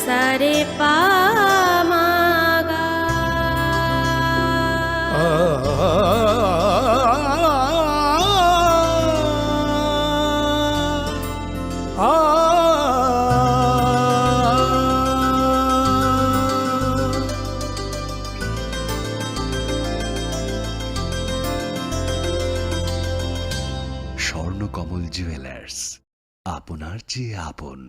সারে পামাগা স্বর্ণকমল জুয়েলার্স, আপনার চেয়ে আপন।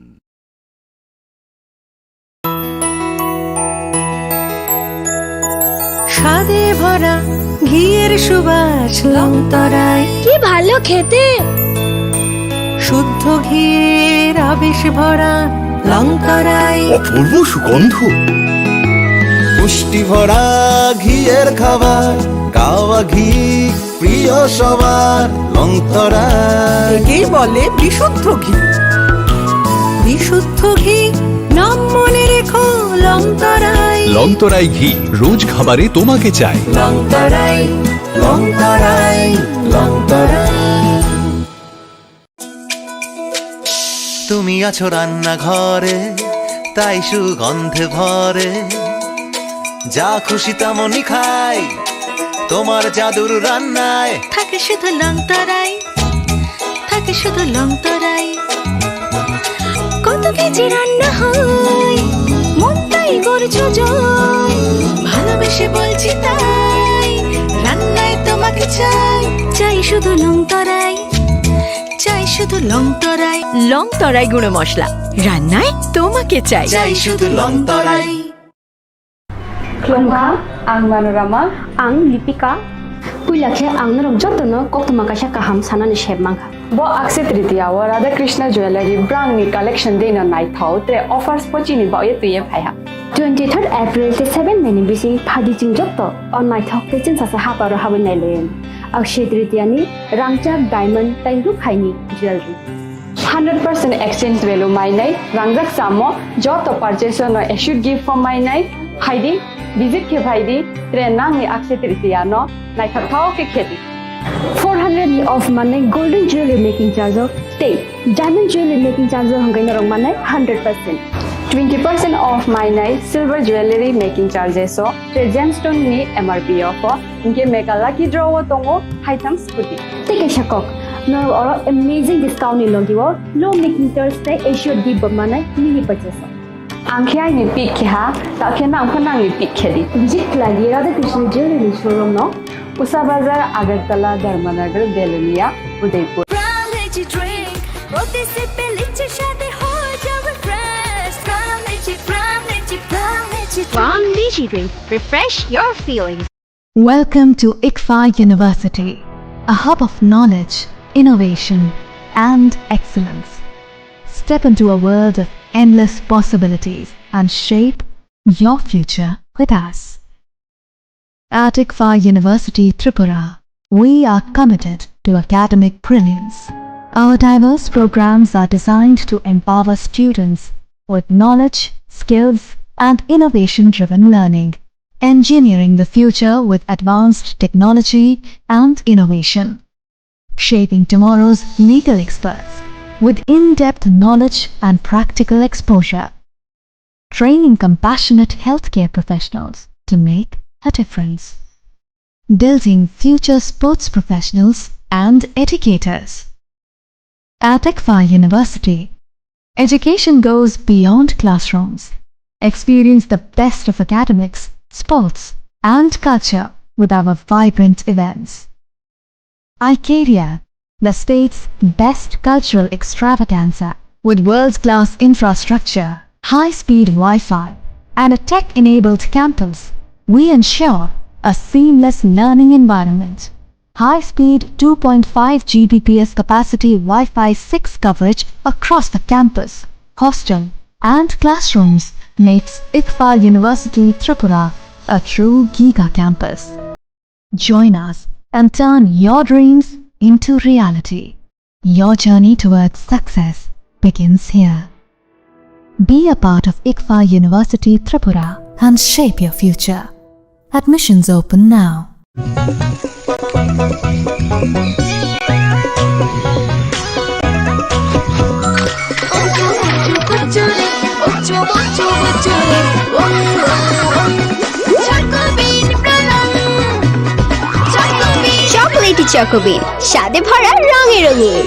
স্বাদে ভরা ঘিয়ের সুবাস লংতরায়, কি ভালো খেতে। শুদ্ধ ঘিয়ের আবেশ ভরা লংতরায়, অপূর্ব সুগন্ধ, পুষ্টি ভরা ঘিয়ের খাবার, গাওয়া ঘি প্রিয় সবার লংতরায়। একেই বলে বিশুদ্ধ ঘি। বিশুদ্ধ ঘি নাম মনে রেখো লংতরায়। লংতরাই ঘি রোজ খাবারে তোমাকে চাই। লংতরাই লংতরাই লংতরাই। তুমি আছো রান্নাঘরে, তাই সুগন্ধে ভরে, যা খুশি তেমনই খাই তোমার জাদুর রান্নায়। থাকে শুধু লংতরাই, থাকে শুধু লংতরাই। কত কেজি রান্না হয়, মনটাই করছো জয়। ভালোবেসে বলছি তাই, রান্নায় তোমাকে চাই। চাই শুধু লংতরাই, চাই শুধু লংতরাই। লংতরাই গুঁড়ো মশলা, রান্নায় তোমাকে চাই। চাই শুধু লংতরাই। Klongka, ang Manorama, ang Lipika. Puilakhe ang narong jotono koktoma kaisa kaham sanani shebmangka. Bo Akshaya Tritiya wa Radha Krishna Jewelry brand ni collection deina nai thau tre offers pochini ba ye tuye phaiha. 23rd April te 7 May ni bisi phadi jing jotto on nai thok te chin sasa haparo hawen nai len. Akshaya Tritiya ni rangchak diamond tai ru khaini jewelry. 100% exchange value mai nai rangjak samo joto purchase no should give for mai nai haidi visit ke bhaidi tre nang ni Akshaya Tritiya no nai thau ke khedi. 400 off mane golden jewelry making charge of stay. Diamond jewelry making charge hangai narong mane 100%. 20% off mai nai silver jewelry making charges so tre gemstone ni MRP offer inke meka lucky draw wo tongo haitham scooty. Take a shakok. No or amazing discount ni logiwo low making charge te assured give mane mini purchase. Angkhai ni pik kha ta khena angkhana ni pik khedi. Visit lagi Radha Krishna Jewelry showroom no Usa Bazar Agartala Dharmanagar Belonia Udaipur. Brown energy drink, rote se peliche shade ho jawe fresh. Brown energy, brown energy, brown energy. Brown Lychee drink. Refresh your feelings. Welcome to ICFA University, a hub of knowledge, innovation, and excellence. Step into a world of endless possibilities and shape your future with us. At ICFA University Tripura, we are committed to academic brilliance. Our diverse programs are designed to empower students with knowledge, skills, and innovation-driven learning, engineering the future with advanced technology and innovation, shaping tomorrow's legal experts with in-depth knowledge and practical exposure, training compassionate healthcare professionals to make a difference, building future sports professionals and educators. At ICFA University, education goes beyond classrooms. Experience the best of academics, sports, and culture with our vibrant events. Icaria, the state's best cultural extravaganza, with world-class infrastructure, high-speed Wi-Fi, and a tech-enabled campus. We ensure a seamless learning environment. High-speed 2.5 Gbps capacity Wi-Fi 6 coverage across the campus, hostel, and classrooms makes ICFA University Tripura a true giga campus. Join us and turn your dreams into reality. Your journey towards success begins here. Be a part of ICFA University Tripura and shape your future. Admissions open now. Ocho bucu bucu Chocobin pralam Chocobin chocolaty Chocobin স্বাদে ভরা রঙে রঙিন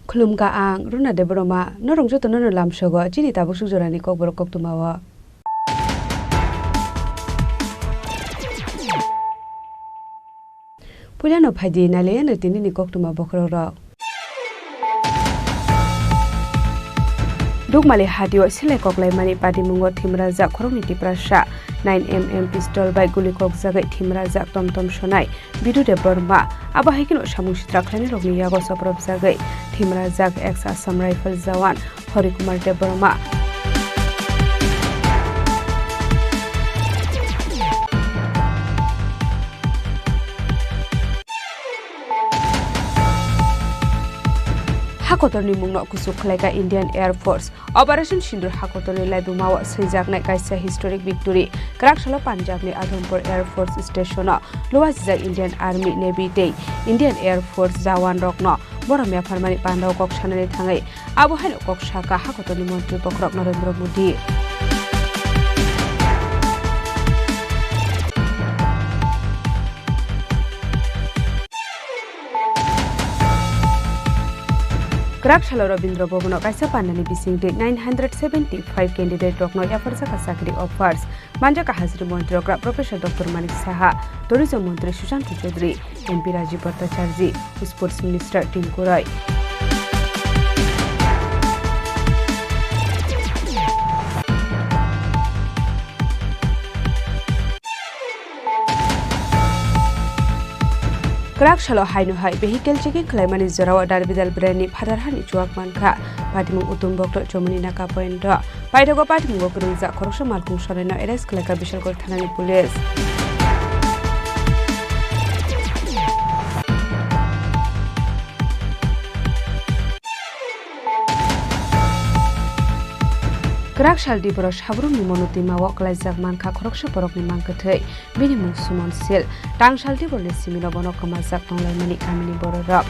Khulum ka ang runa de broma no rong joto no lam shogo chini ta busu jorani kokborok kok tumawa Pulano phaji nale no tini ni kok tuma bokro ro Dugmale hadio sile koklai mani pati mungo thimra ja khorongni tiprasha 9mm pistol by guli kok jagai thimra ja tomtom sonai bidu de borma aba haikino samushitra khlani rogni yago soprop jagai thimra jak ex assam rifle jawan Hari Kumar de borma Hakotorni mungno kusuk khlaika Indian Air Force Operation Sindur Hakotorni laibumawa seijaknai kaisa historic victory Krakshala Punjab ni Adhampur Air Force Station lowa jijak Indian Army Navy Day Indian Air Force jawan rokno boromia pharmani pandau kok sanani thangai abo haino kok saka Hakotorni mantri Pokrok Narendra Modi Krakshala Rabindra Bhobono kaisa panani bisingde 975 candidate rokno yafarsa kasakri offers manjaka hazri mantri Professor Dr. Manik Saha Tourism Mantri Sushant Chaudhary MP Rajiv Bhattacharya Sports Minister Tinku Roy Krakshala haino hai vehicle checking khlaimani zorawa darbidal brani phadarhani chuak mankha patimu utumbokto chomuni naka point paithago patimu gokringja khoroksa malpung sorena arrest khlaika bishalkor thanani police Krakshal Tripura Sabrung ni monuti mawa klaijak mankha khoroksa porokni mangkathai bini mung Sumon Sil Tangshal Tripura ni simino bono kamajak tonglaimani kamini bororok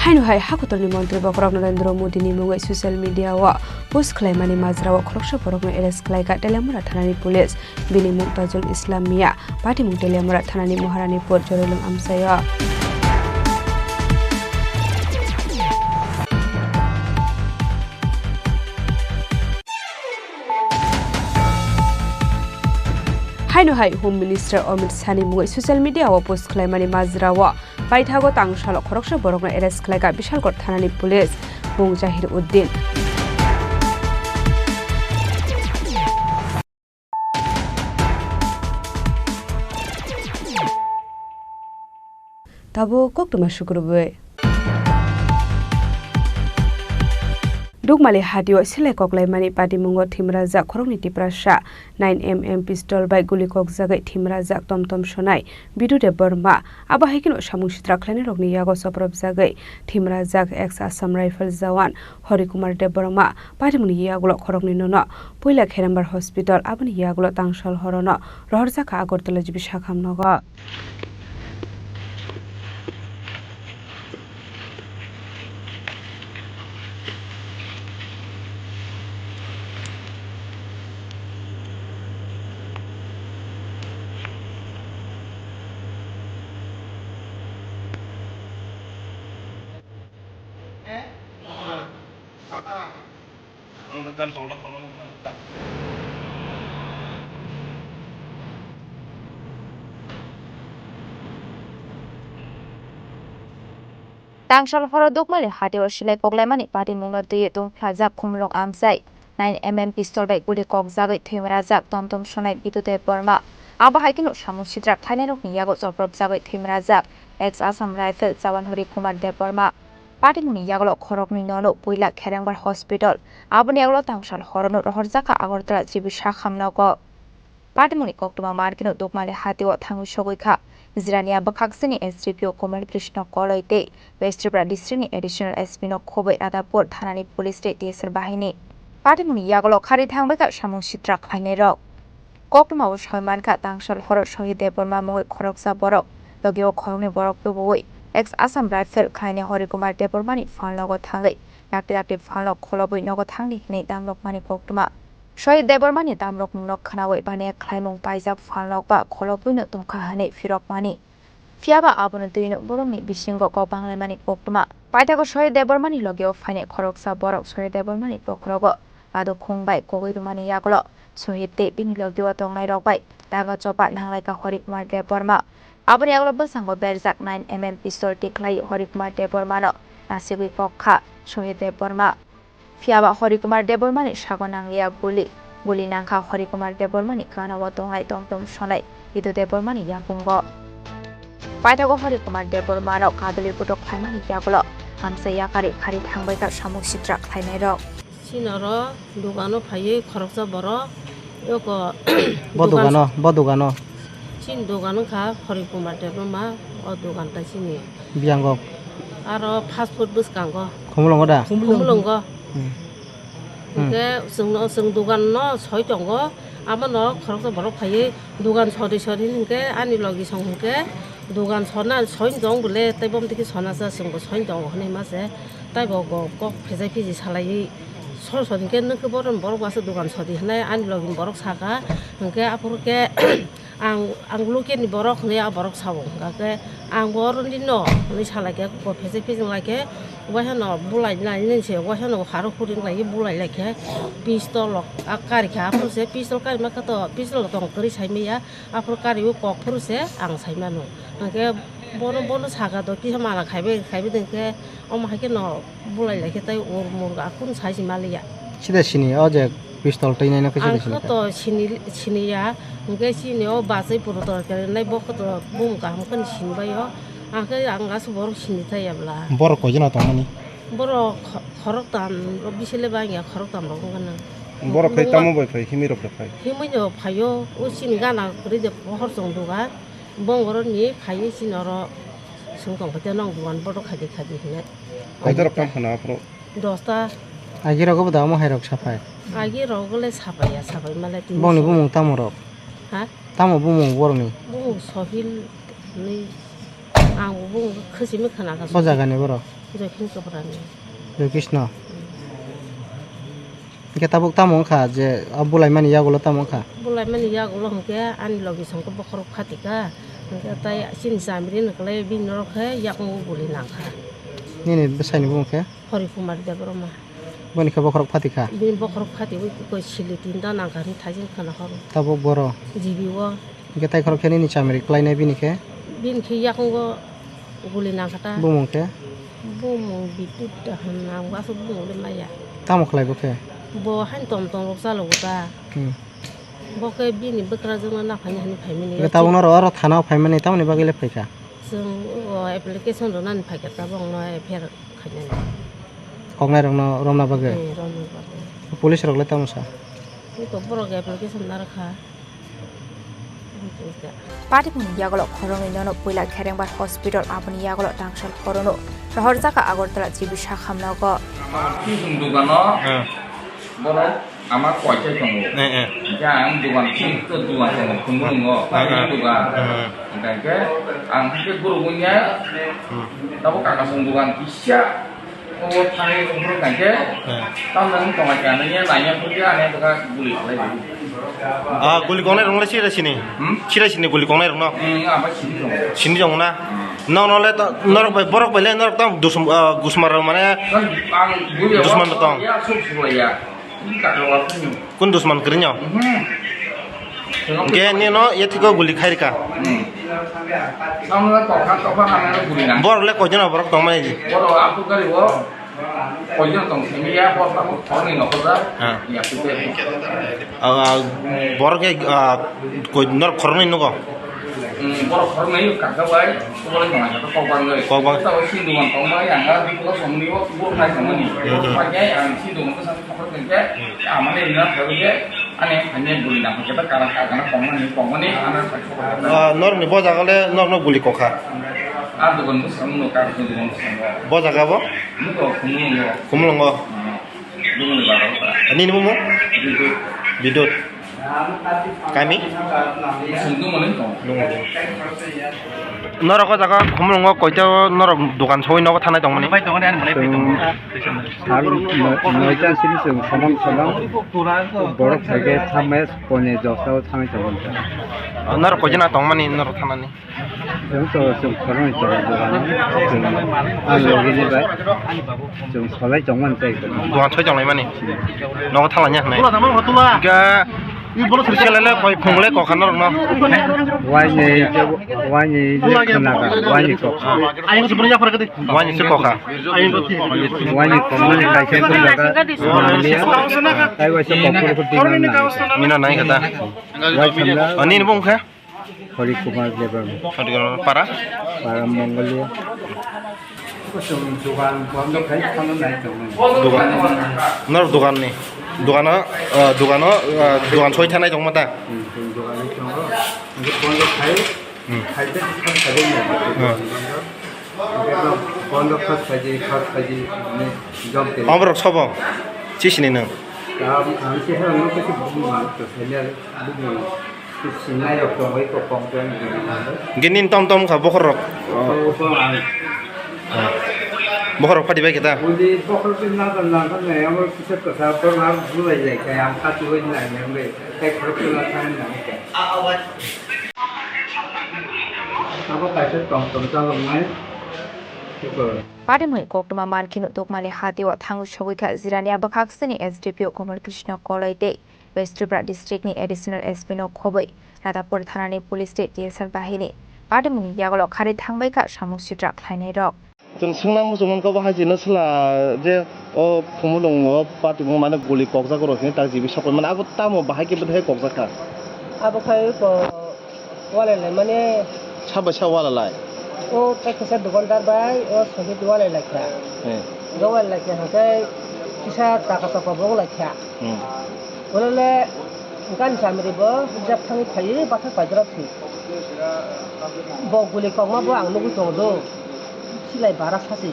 Haino hai Hakotorni mantri Pokrok Narendra Modi ni mungai social media wa post khlaimani majrawa khoroksa porokno arrest khlaika Telemura thanani police bini Mumtazul Islamia pati mung Telemura thanani Maharani Por Jorelung Amsaya Haino hai Home Minister Amit Sani mungai social media wa post khlaimani majrawa paithago tangshalo khoroksa borokno arrest khlaika Bishalkot thanani police mung Zahir Uddin Tabo koktuma shukurbe Dugmale hadio sile koklai mani pati mungo thimra jak khorongni tiprasha 9mm pistol by guli kok jagai thimra jak tomtom sonai bidu de borma aba haikino samushitra khlani rogni yago soprop jagai thimra jak ex assam rifle jawan Hari Kumar de borma pati muni yagulo khorongni nono poila Kherambar hospital abani yagulo tangshal horono rohorjaka Agartala jibi shakhamnoga Tangshal horo dokmali hatiwa shilai koklemani pati mungla tuye tung khajak khumlok amsai 9mm pistol bai guli kok jagai thimrajak tomtom sonai bidute borma aba haikinu samung sidrak thainai ni yago joprop jagai thimrajak ex Assam Rifle Jawan Hori Kumar Deborma pati muni yagolo khorokni nono puila Kherangbar Hospital aboni yagolo tangshal horono rohorjaka Agartala jibisha khamnago pati muni koktuma markino dokmali hatiwa thangu sogoikha Zirania Bakaksini SDPO Komar Krishna Koloite West Tripura District Additional SP no Khobai Adapur Thanani Police State TSR Bahini Pati muni yagolo khari thangbeka samung sitrak khainai rok koktuma bo soimanka tangshal horo Shohid Deborma moi khoroksa borok logio khorokni borok tuboi ex Assam Rifle khaine Hori Kumar Debormani phalnogo thangai yakti phalno kholoboi nogo thangni hinai damlok mani koktuma Shohid Debormani damrok nunok khanawai bane khlaimung paijak phalnok ba kholoboi no tungkha hanai firok mani fiaba abono tuino borongni bisingo ko banglaimani koktuma paitago Shohid Debormani logio phaine khoroksa borok Shohid Debormani pokrogo ado khungbai kogoirumani yagolo Shohid te bini logio tongnai rokbai daga chopa nanglaika Hori Kumar Deborma aboni yagolo basango berjak 9mm pistol tiklai Hori Kumar Debormano nasigui kokha Shohid Deborma fiaba Hori Kumar Debormani sago nanglia guli nangkha Hori Kumar Debormani kanawo tongai tomtom sonai Idu Debormani yapungo paitago Hori Kumar Debormano kaduli putok khaimani yagolo amsa yakari khari thangbaika samung sitrak khainai rok Sinaro dugano phaye khoroksa boro yoko bodugano Chin dugano kha Hori Kumar Deborma o dugan ta chini biango aro fast food buskango khumulongo da khumulongo ke sung dugan no soi tongo amano khoroksa boro phaye dugan sori ke ani logi songke dugan sona soi dong bole taibom tiki sona sa sung soi dong hone mase taibo go kok phejai phiji salai sor ke nke boron borok wasa dugan sodi hnai ani login borok saka ke apurke ang luke ni borok ne borok sabo ke ang boron dino ni salake ko phejai phiji lake wahano bulai nai nense wahano haro purin lai bulai lake pistol akari kha apurse pistol kari makato pistol tong kri saimiya apur kari ko purse ang saimano ke bono saga do ki mala khaibe denke oma hake no bulai lake tai or mur akun saisi malia sida sini oje pistol tai nai na kese sini to sini ya nge sini o basai puro to kare nai bok to bum ka ham kan sini ba yo ake anga su bor sini tai yabla bor ko jina tongani bor khorok tam bisile ba ya khorok tam ro kan bor khai tamu bai khai himi ro khai himi no phayo o sini gana kri de hor song duga bongoro ni phaye sinoro sungkong pate nong duan bor khadi hne aidar kam khana pro dosta agi rogo bada mo hairok sapai agi rogole sapai male tin bongni bumung tamoro ha tamo bumung borni bung sohil ni ang bung khasimi khana ka bojaga ne boro jokin kabrani Jai Krishna ke tabuk tamong kha je abulai mani yagolo tamong kha bulai mani yagolo hongke ani logi songko bokhorok khatika hongke tai sin samrin kale bin rokhe yakmu buli nangkha nini besai ni bung ke Hori Kumar Deborma boni ke bokhorok phatika bin bokhorok khati ko sili tinda nangkha ni thajin khana horo tabuk boro jibiwo ke tai khorok khani ni chamri klai nai bini ke bin khi yakngo buli nangkha bumung ke bumung bitut nang wasu bumung le maya tamo khlai bo ke bo han tom roksa loguta bo ke bini bekra jona na phani hani phaimini ke tabung ro aro thana phaimani tamni bagile phaika जों application ronan packet ta bong no fer khanya kongnai romna bage police rokle tamusa ni ko boro ge application na rakha pati muni yagolo khorong nono puila Kherangbar Hospital aboni yagolo tangshal khorono rohorjaka Agartala jibisha khamnago dugano boro আমার কয়টা সঙ্গ যা আমি দোকান তো দোকান খুঙ্গুলঙ্গ দোকান ওটাকে আমি গুরুগুnya তারপর কাকা সঙ্গ দোকান ইচ্ছা ও থানে গুরু কাকে তাম নং টমাটানিয়া নাইয়া ফুটিয়া আনে দোকা গুলি খালাই guli kongnai rongla chira sini guli kongnai rongno আমার sini jong na no le norok bai borok bai le norok tam gusmar mane dusman tong ya kun dusman krinyo ke ni no yetiko guli khairka Sama kokak kokak kami guli nang. borok le kojana borok tong mani ji Boro aku kali bo. Kojen tong sini ya bor kamu thorni no koda. Ya kita. borok ke ko nor khorni no ko Boro thorni kakak baik. Boleh nggak ya kokak ngai. Kokak. Tahu sih dengan tong mai yang ada di kota somni wo bor ngai sama ni. Pakai yang sih dengan kesan kokak kerja. Aman ini nak kerja. Ane hanya guli nang kita karena kong ni anak. nor ni bo jaga le nor no guli kokha Ada kan sama kar itu dengan sama. bo jaga bo Itu kumulungo. kumlongo Dulu ni baru. ani ni mo Itu bidot kami sungguh mana itu. nor ko jaga kumlongo koita nor dukan soi no ko thanai tong mani নয়টা series সমান সমান বড় থেকে থামে পনে জসাও থামে তখন nor kojana tong mani nor thanani 좀 그런 있잖아 아 여기는 봐. 좀 설레 정만 돼 있거든. dukan soi jong lai mani no ko thalanya nai ga Sila koi pungle ko kanor no. Wani lekonaga, wani ko. Ayun sebenarnya apa kata? Wani sekoka. Wani ko mani kai sen ko laga. Kai wa se popur ko tingna. Mina nai kata. Ani ni bung kha? Hari Kumar lebar. Hari para? Para Mongolia. Dugan bond kai khana nai to. Dugan. Nor dugan ni. dugan soi thanai dong mata Kokborok sobo chisini nang ginin tom tom kha Kokborok Kokborok padi baik kita. Pada mulai kok tu maman kini untuk malih hati wak tangguh syawik kat zirani abakak seni SDPO Komal Krishna Kolai Day West Tripura District ni Additional SP no Kobai Rata Purthana ni Police State DSL Bahini pada mulai ya kalau kari tangbai kat samuk sidrak lainnya dok. Jeng senang musuhan kau bahas jenis lah, je oh pemulung parti mana guli koksa koros ni tak jibi syakul mana aku tahu bahas kita betul koksa kan. Apa kaya ko wala le mane Siapa wala lai. oh tak kisah dukantar bay oh sakit wala le kya. Wala le kya hangkai kisah tak kasih pabong le kya. Wala le kan sambil bo jab kami kaya bahasa pajarat sih. Bo guli kok ma bo ang nugu tunggu. Silai barat sasi,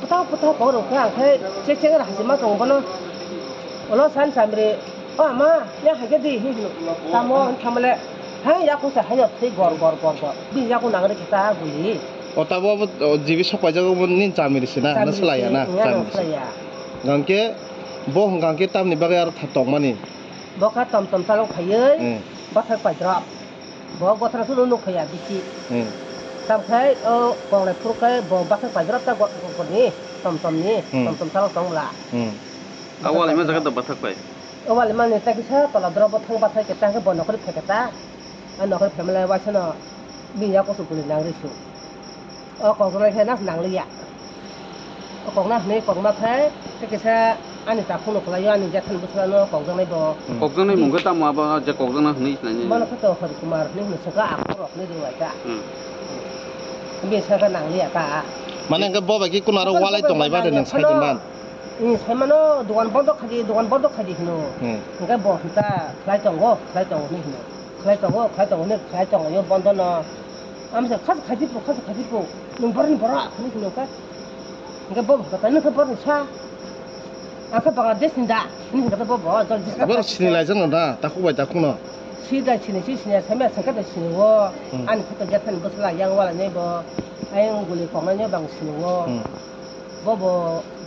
putau korang kan, kai cek rahasi macam mana, kalau san sambil, oh ma, yang harga di ini, kamu kamle, hai aku sah hanya teh gor, bin aku nangre kita guli. Oh tahu apa jibi siapa jago ni camir sih na, naselaya na, camir. Gangke, boh gangke tam ni bagai tong mani. Boh kat tam salong kaya, bahasa pajarat, boh gotran suruh nuk kaya dikit. Tam kai kong le pur kai bo bak kai pajarat ta got ni tom ni tom sal tong la Awal mana zakat dapat tak awal mana ta kisah tala dro bot thang bathai ke tang ke bo nokri phekata an nokri family wa chana bi ya ko su puli nang ri su kong le khai na nang li ya kong na ne kong ma khai ta kisah ani ta phun ko la ya ni ja than busra no kong nei bo Kokang ni mungkin tak mau apa aja kokang nak ni nanya. mana ko to Hari Kumar ni saka akrok ni ding wa ta biasa kan nang lihat tak. Mana enggak bawa bagi kuna ada walai tong lai badan yang saya teman. Ini saya mana duan bodok haji hino. Enggak bawa kita kelai tonggo ni hino. Kelai tonggo ni kelai tonggo yo bondo na. Amsa khas haji pu. Numpar ni bara ni hino kan. Enggak bawa kata ni ke bara sa. Aku bawa desinda. Ni kata bawa jual desinda. Baru sini lai jangan dah, takut baca kuna. Sida sini saya sangka dah sini wo. An kita jatan besar yang wala ni bo. Ayang guli kongannya bang sini wo. Bo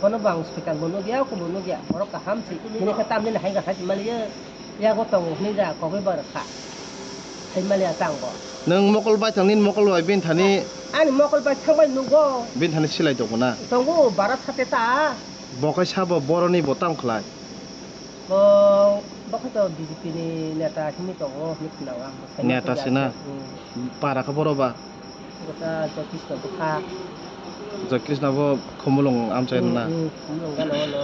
bang sekitar bono dia aku bono dia. Borok kaham sih. Ini kata ni nak hingga haji Malaysia. Ya aku tahu ni dah kau berkah. Haji Malaysia tanggo. Neng mokol baca nin mokol wai bin thani. Ani mokol baca tanggo nugo. Bin thani silai tu kuna. Tanggo barat hati ta. Bokai siapa boroni botang kelai. Bo bakal BJP ni neta kini tongo miknawa. Neta sina. Para ka boroba. Kita jokis na buka. Jakis na bo khumulung amchain na. Khumulung kan ono.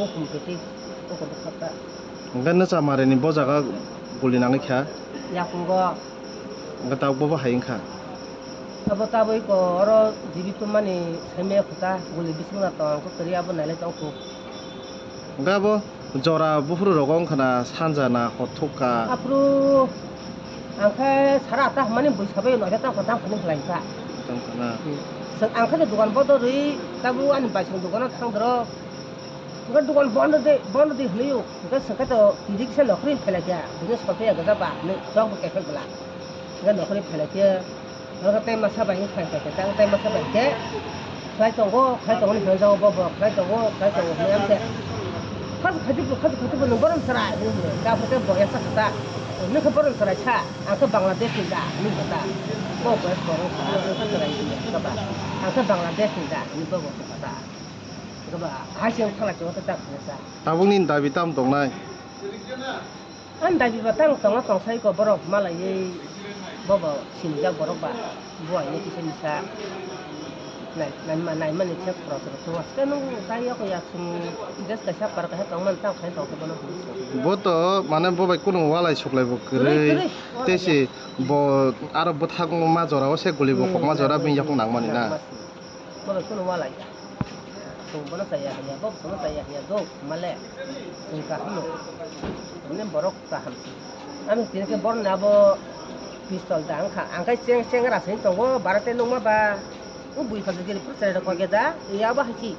Oh kumpeti. Oh kumpeta. Ngan na sa mare ni bo jaga guli nang kha. Ya kungo. Ngata bo ba haing kha. Abo taboi ko oro jibito mani seme khuta guli bisna to ko teriya bo nale tong ko. Ngabo jora bufuru rogong khana sanjana hotuka. Apru angka sarata mani buisabe no jata ko tang khani khlaika. Tang khana. Sang angka de dukan bodo ri tabu an baisang dukan thang dro. Ngan dukan bondo de hliu. Ngan sangka to irikse nokri phelakya. Business kote ga ba ne jog ke ke bla. Ngan nokri phelakya. Ngan te masa bai khai khai tang te masa bai ke. Khai tongo ni hang bo khai tongo mayam se. Khaju no boram sarai ni ka phote boya sa kata. Ni ka boram sarai cha angka Bangladesh ni da ni kata. Bo boram sarai ni ka ba. Angka Bangladesh ni da ni bo kata. Ka ba hasil khala jo ta sa. Tabung nin dabi tam tong nai. An dabi batang tong tong sai ko borok malai bobo sinja borok ba. Bo ni ki sa nai man ni chek pro to was kan tai ko ya sum des ka sa par ka tong man tang khai tong ko bono. Bo to mane bo bai kuno walai suklai bo kre. Tesi bo aro bo thang ma jora o se guli bo kok ma jora bin yakung nang mani na. Bo kuno walai. So bono saya ya bo bono saya ya do male. Sing ka hino. Ni borok ka ham. Ami tin ke bor na bo pistol dang kha angkai ceng ra sin tong go barate numa ba. Bui khaju giri percaya da koge da ya ba hiki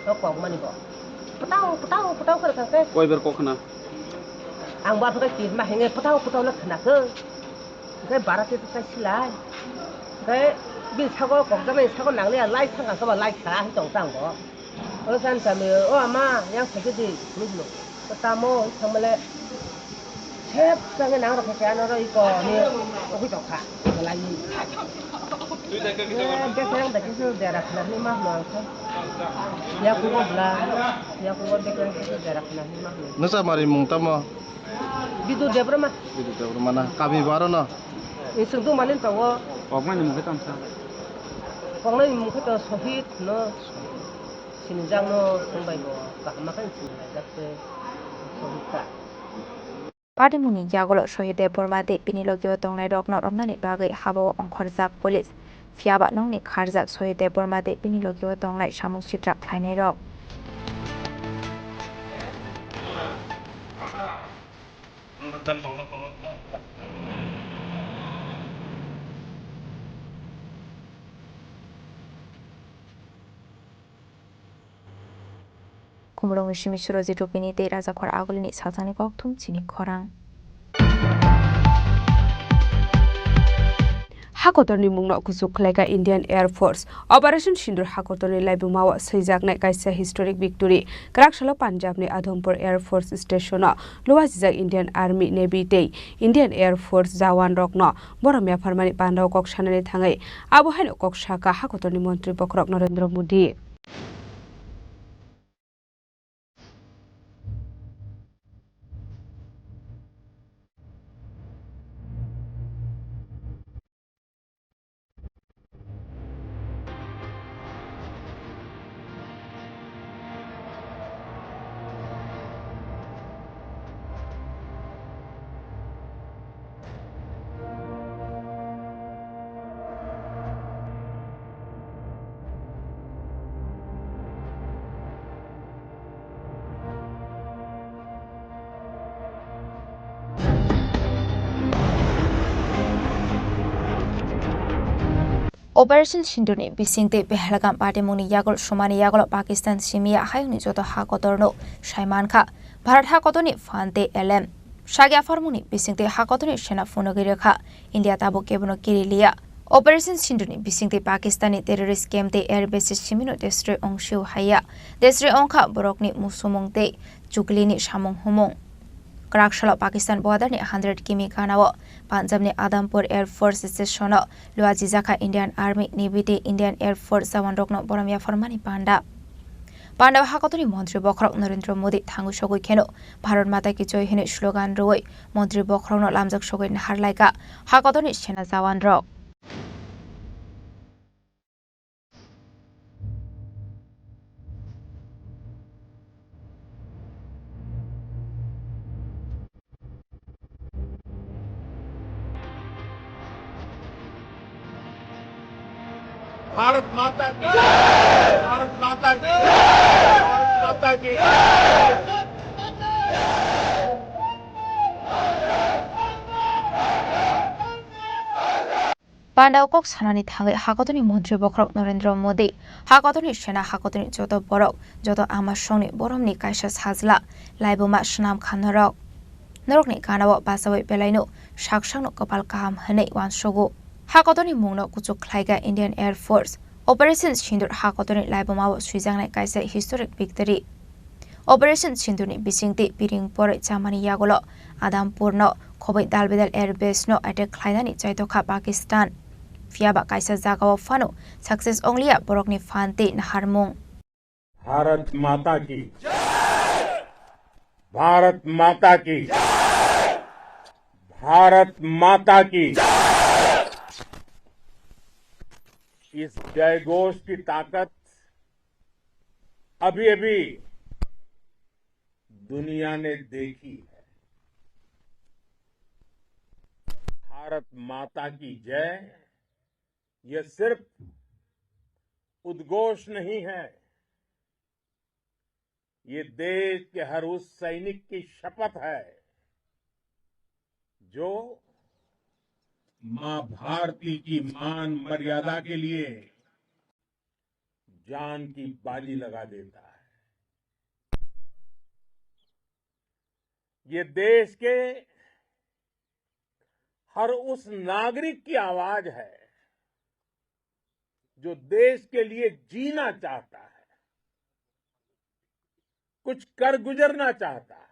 to ko mani bo patau kar kan ke koi ber ko khna ang ba ka kir ma henge patau na khna ke ke barate to ka silai ke bil sago ko da mai sago nang le lai thang ka ba lai khara hi tong tang bo olo san sa me o ama yang sa di lu patamo thamale chep sang nang ra ka na ro iko ni o hi tong kha lai Bekang da kisu daerah nahni mah nangka. Ya kuwo bla, ya kuwo bekang kisu daerah nahni mah. Nusa mari mung tamo. Bidu debra mah. Bidu debra mana? Kami baro no. Isung tu manin tawo. Pokman ni mungkin tamsa. Pokman ni mungkin to sohit no. Sinjang no sumbai bo. Kahmakan sinjang dakte sohita. Party muni jagolo sohide bormade pinilogyo tongnai rok not omnani bagai habo ongkhorjak police fiaba nongni kharjak sohide bormade pinilogyo tongnai samung sitrak thainai rok Kumrong Shimi Shrozi Rupini Te Raja Khor Agulini Sasani Kokthum Chini Khorang Hakotorni mungno kusuk khlaika Indian Air Force Operation Sindur Hakotorni laibumawa seijaknai kaisa historic victory Krakshala Punjab ni Adhompur Air Force Station luwasijak Indian Army Navy tei Indian Air Force Jawan rokno boromia farmani pandao kok sanani thangai abo haino kok saka Hakotorni Montri Bokrok Narendra Modi Operation Sinduni bisingte behalagam party muni yagol somani yagol Pakistan simia hayuni joto hakotorno Shaiman Kha Bharat hakotoni fante LM Shagya farmuni bisingte hakotoni sena phonogire kha India tabo kebono kirilia Operation Sinduni bisingte Pakistani terrorist camp te airbase simino destroy ongshu haya destroy ongkha borokni musumongte chuklini samong humong Krakshala Pakistan border ni 100 km kanao Punjab ni Adhampur Air Force Station luajijaka Indian Army Navy te Indian Air Force Jawan rokno boramia formani panda Pandav हाकतनी मंत्री बखरक नरेंद्र मोदी थांगु सगै खेनो भारत माता की जय हिने slogan रोय मंत्री बखरक लामजक सगै नाहारलायका हाकतनी सेना जवान रक भारत माता की भारत माता की भारत माता की पांडव कक सानानि थांगै हाकतनी मंत्री बखरक नरेंद्र मोदी हाकतनी सेना हाकतनी जत बरक जत आमा संनि बरमनि कायसा साजला लाइबोमा सनाम खानरक नरकनि गानाव बासावै बेलायनो साकसांनो कपाल काहाम हनै वानसगो हाकतनी मुंनो कुचुक ख्लाइगा इंडियन एयर फोर्स ऑपरेशन सिंदूर हाकतनी लाइबोमाव सुइजांनाय कायसा हिस्टोरिक विक्टरी ऑपरेशन सिंदूरनि बिसिंति पिरिं परै जामानि यागोलो आदामपुरनो खबै दालबेदाल एयरबेसनो अटैक ख्लाइनानि जायतखा पाकिस्तान फियाबा कायसा जागाव फानो सक्सेस ओंलिया बरकनि फानते नहारमुं भारत माता की भारत माता की भारत माता की इस जयघोष की ताकत अभी अभी दुनिया ने देखी है। भारत माता की जय यह सिर्फ उद्घोष नहीं है, ये देश के हर उस सैनिक की शपथ है जो मां भारती की मान मर्यादा के लिए जान की बाजी लगा देता है। ये देश के हर उस नागरिक की आवाज है जो देश के लिए जीना चाहता है, कुछ कर गुजरना चाहता है।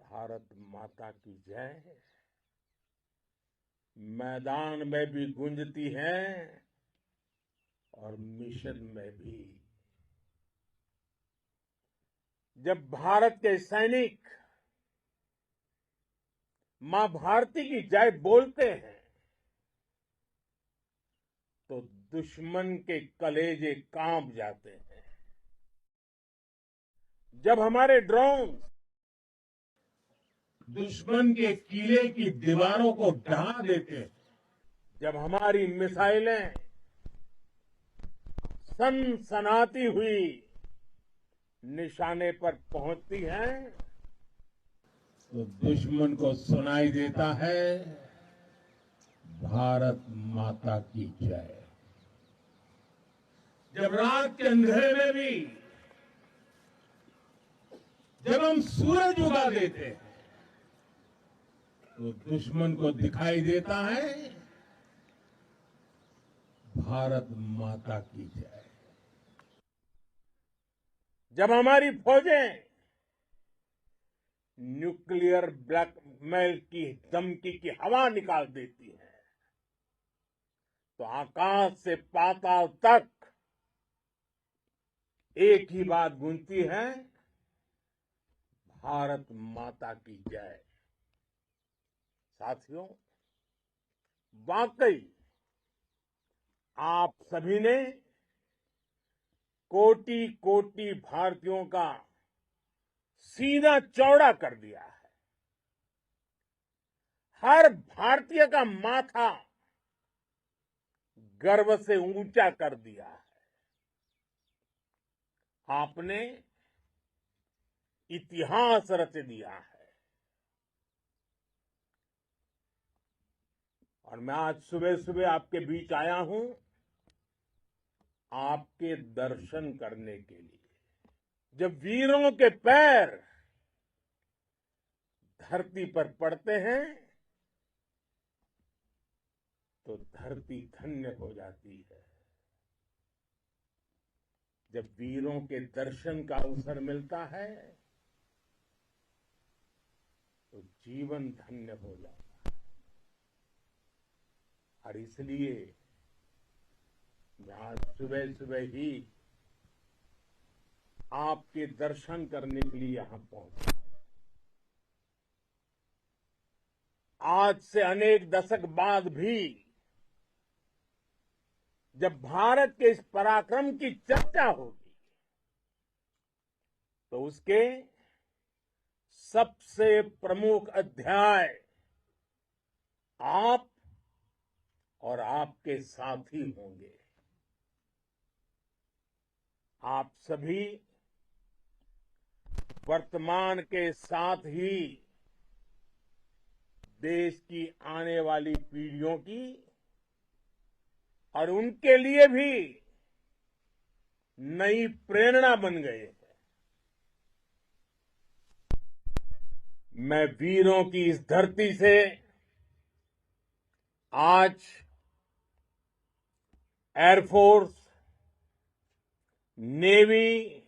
भारत माता की जय मैदान में भी गूंजती है और मिशन में भी। जब भारत के सैनिक मां भारती की जय बोलते हैं तो दुश्मन के कलेजे कांप जाते हैं। जब हमारे ड्रोन दुश्मन के किले की दीवारों को ढहा देते हैं, जब हमारी मिसाइलें सनसनाती हुई निशाने पर पहुंचती हैं तो दुश्मन को सुनाई देता है भारत माता की जय। जब रात के अंधेरे में भी जब हम सूरज उगा देते हैं तो दुश्मन को दिखाई देता है भारत माता की जय। जब हमारी फौजें न्यूक्लियर ब्लैकमेल की धमकी की हवा निकाल देती है तो आकाश से पाताल तक एक ही बात गूंजती है भारत माता की जय। साथियों, वाकई आप सभी ने कोटि कोटि भारतीयों का सीना चौड़ा कर दिया है। हर भारतीय का माथा गर्व से ऊंचा कर दिया है। आपने इतिहास रच दिया है। और मैं आज सुबह सुबह आपके बीच आया हूं आपके दर्शन करने के लिए। जब वीरों के पैर धरती पर पड़ते हैं तो धरती धन्य हो जाती है। जब वीरों के दर्शन का अवसर मिलता है तो जीवन धन्य हो जाता है। और इसलिए आज सुबह सुबह ही आपके दर्शन करने के लिए यहां पहुंचा। आज से अनेक दशक बाद भी जब भारत के इस पराक्रम की चर्चा होगी तो उसके सबसे प्रमुख अध्याय आप और आपके साथी होंगे। आप सभी वर्तमान के साथ ही देश की आने वाली पीढ़ियों की और उनके लिए भी नई प्रेरणा बन गए हैं। मैं वीरों की इस धरती से आज एयरफोर्स, नेवी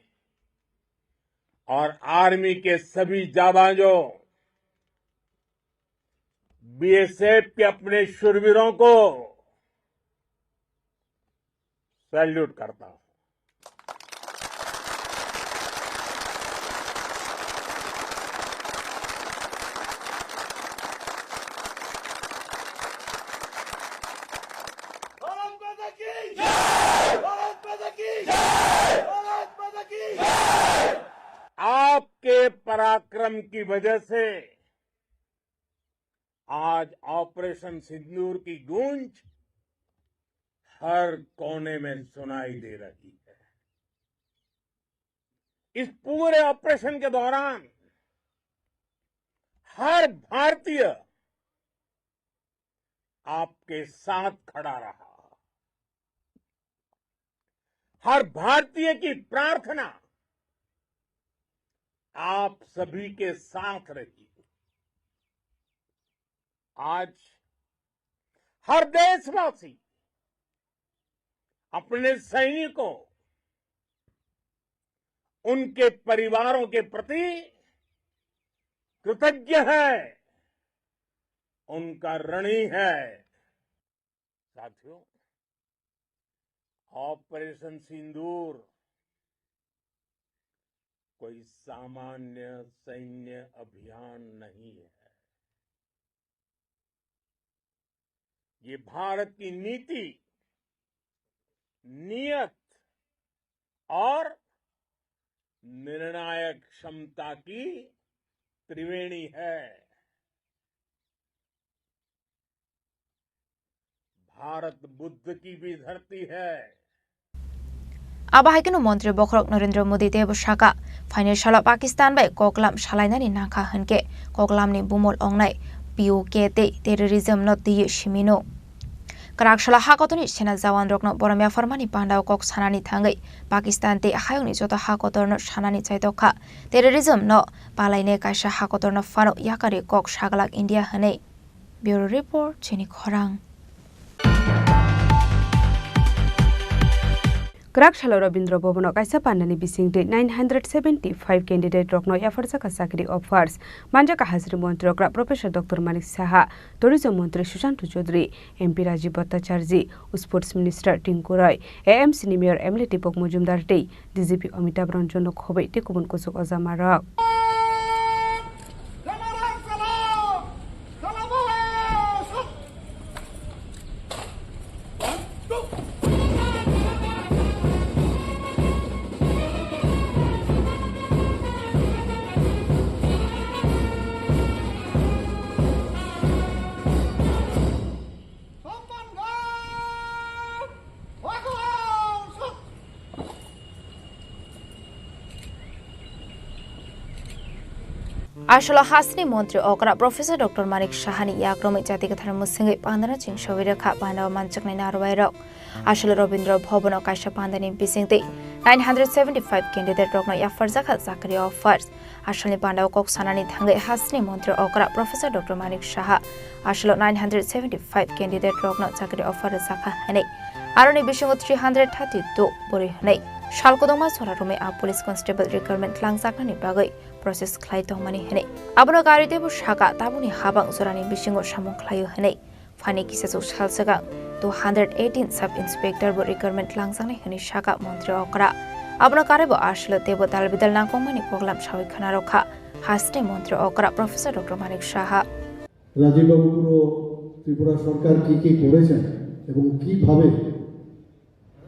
और आर्मी के सभी जाबाजों, बीएसएफ के अपने शूरवीरों को सैल्यूट करता हूं। आपके पराक्रम की वजह से आज ऑपरेशन सिंदूर की गूंज हर कोने में सुनाई दे रही है। इस पूरे ऑपरेशन के दौरान हर भारतीय आपके साथ खड़ा रहा। हर भारतीय की प्रार्थना आप सभी के साथ रही। आज हर देशवासी अपने सैनिकों, उनके परिवारों के प्रति कृतज्ञ है, उनका ऋणी है। साथियों, ऑपरेशन सिंदूर कोई सामान्य सैन्य अभियान नहीं है। ये भारत की नीति, नियत और निर्णायक क्षमता की त्रिवेणी है। भारत बुद्ध की भी धरती है। आबाहायकनो मन्त्री बखरक नरेंद्र मोदी देव शाखा फाइनेंशियल पाकिस्तान बाय कोकलाम सालायनानि नाखा हनके कोकलामनि बुमल अंगनाय POK टेररिज्म न दिये शिमिनो Karakshla hakotoni sena jawan rokno boromia farmani pandao kok sanani thangai Pakistan te hayoni joto hakotorno sanani chaitokha terrorism no palaine kaisa hakotorno fano yakari kok sagalak India hane Bureau Report Chini Khorang Karakshla Rabindra Bhobono kaisa pandani bisingde 975 candidate rokno yafarsa ka sakri offers manjaka hazri mantri rokra Professor Dr. Malik Saha Tourism Mantri Sushant Chaudhary MP Rajiv Bhattacharjee Sports Minister Tinku Roy AMC Mayor Emily Tipok Mujumdar Tei DGP Amitabh Ranjan Khobai te kubun kusuk ozamarok Ashla Hasni Montri Okra Professor Dr. Malik Shahani Yakromi Jatikathan Musingi Pandana Ching Shovira Panda Manchakni Narwairo Ashla Robindra Bhobono Kaisha Pandani Bisingti 975 candidate Rokno Yafarzaka Zakari offers Ashli Panda Kok Sanani Tangi Hasni Montri Okra Professor Dr. Malik Shaha Ashla 975 candidate Rokno Zakari offer Zaka Hane Aroni Bishingo 332 Buri Hane Shalkodoma Sorarume a police constable recruitment Langsakani Bagay process Clay Tomani Hene. Abono Gari Debu Shaka, Tabuni Habang Sorani Bishingo Shamon Clayo Hene. Fani Kisasu Shalsaga 218 Sub Inspector bo Recruitment Langsang Hani Shaka Montri Okra Abna Karebo Ashla Tebo Talbidal Nakomani Program Shawi Khanarokha Haste Montri Okra Professor Dr. Manik Shaha Rajib বাবু পুরো ত্রিপুরা সরকার কি কি করেছেন এবং কিভাবে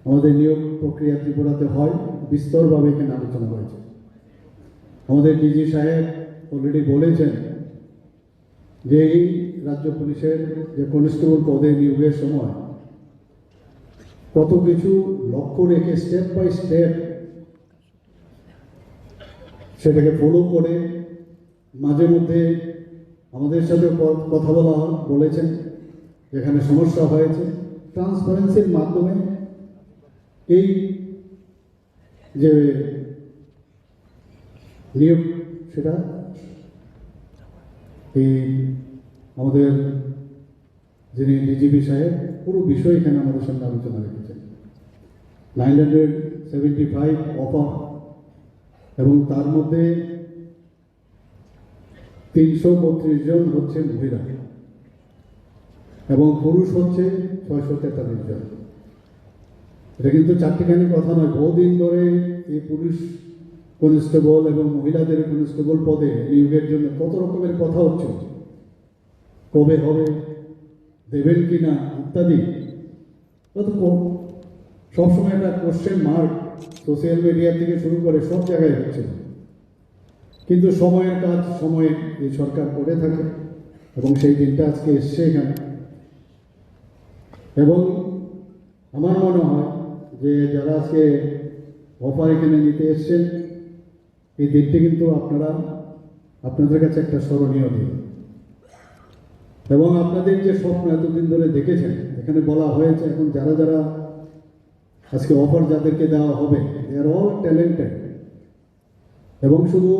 আমাদের নিয়োগ প্রক্রিয়া ত্রিপুরাতে হয় বিস্তরভাবে এখানে আলোচনা হয়েছে আমাদের ডিজি সাহেব অলরেডি বলেছেন যে এই রাজ্য পুলিশের যে কনস্টেবল পদে নিয়োগের সময় কত কিছু লক্ষ্য রেখে স্টেপ বাই স্টেপ সেটাকে ফলো করে মাঝে মধ্যে আমাদের সাথে কথা বলেছেন যেখানে সমস্যা হয়েছে ট্রান্সপারেন্সির মাধ্যমে এই যে নিয়োগ সেটা এই আমাদের যিনি ডিজিপি সাহেব পুরো বিষয় এখানে আমাদের সঙ্গে আলোচনা রেখেছেন 975 অফার এবং তার মধ্যে 332 জন হচ্ছে মহিলা এবং পুরুষ হচ্ছে 643 জন এটা কিন্তু চারটিখানি কথা নয় বহুদিন ধরে এই পুলিশ কনস্টেবল এবং মহিলাদের কনস্টেবল পদে নিয়োগের জন্য কত রকমের কথা হচ্ছে কবে হবে দেবেন কি না ইত্যাদি সবসময় একটা কোশ্চেন মার্ক সোশ্যাল মিডিয়া থেকে শুরু করে সব জায়গায় হচ্ছে কিন্তু সময়ের কাজ সময়ে এই সরকার করে থাকে এবং সেই দিনটা আজকে এসছে এখানে এবং আমার মনে হয় যে যারা আজকে অফার এখানে নিতে এসছেন এই দিনটি কিন্তু আপনাদের কাছে একটা স্মরণীয় দিন এবং আপনাদের যে স্বপ্ন এতদিন ধরে দেখেছেন এখানে বলা হয়েছে এখন যারা যারা আজকে অফার যাদেরকে দেওয়া হবে দে আর অল ট্যালেন্টেড এবং শুধু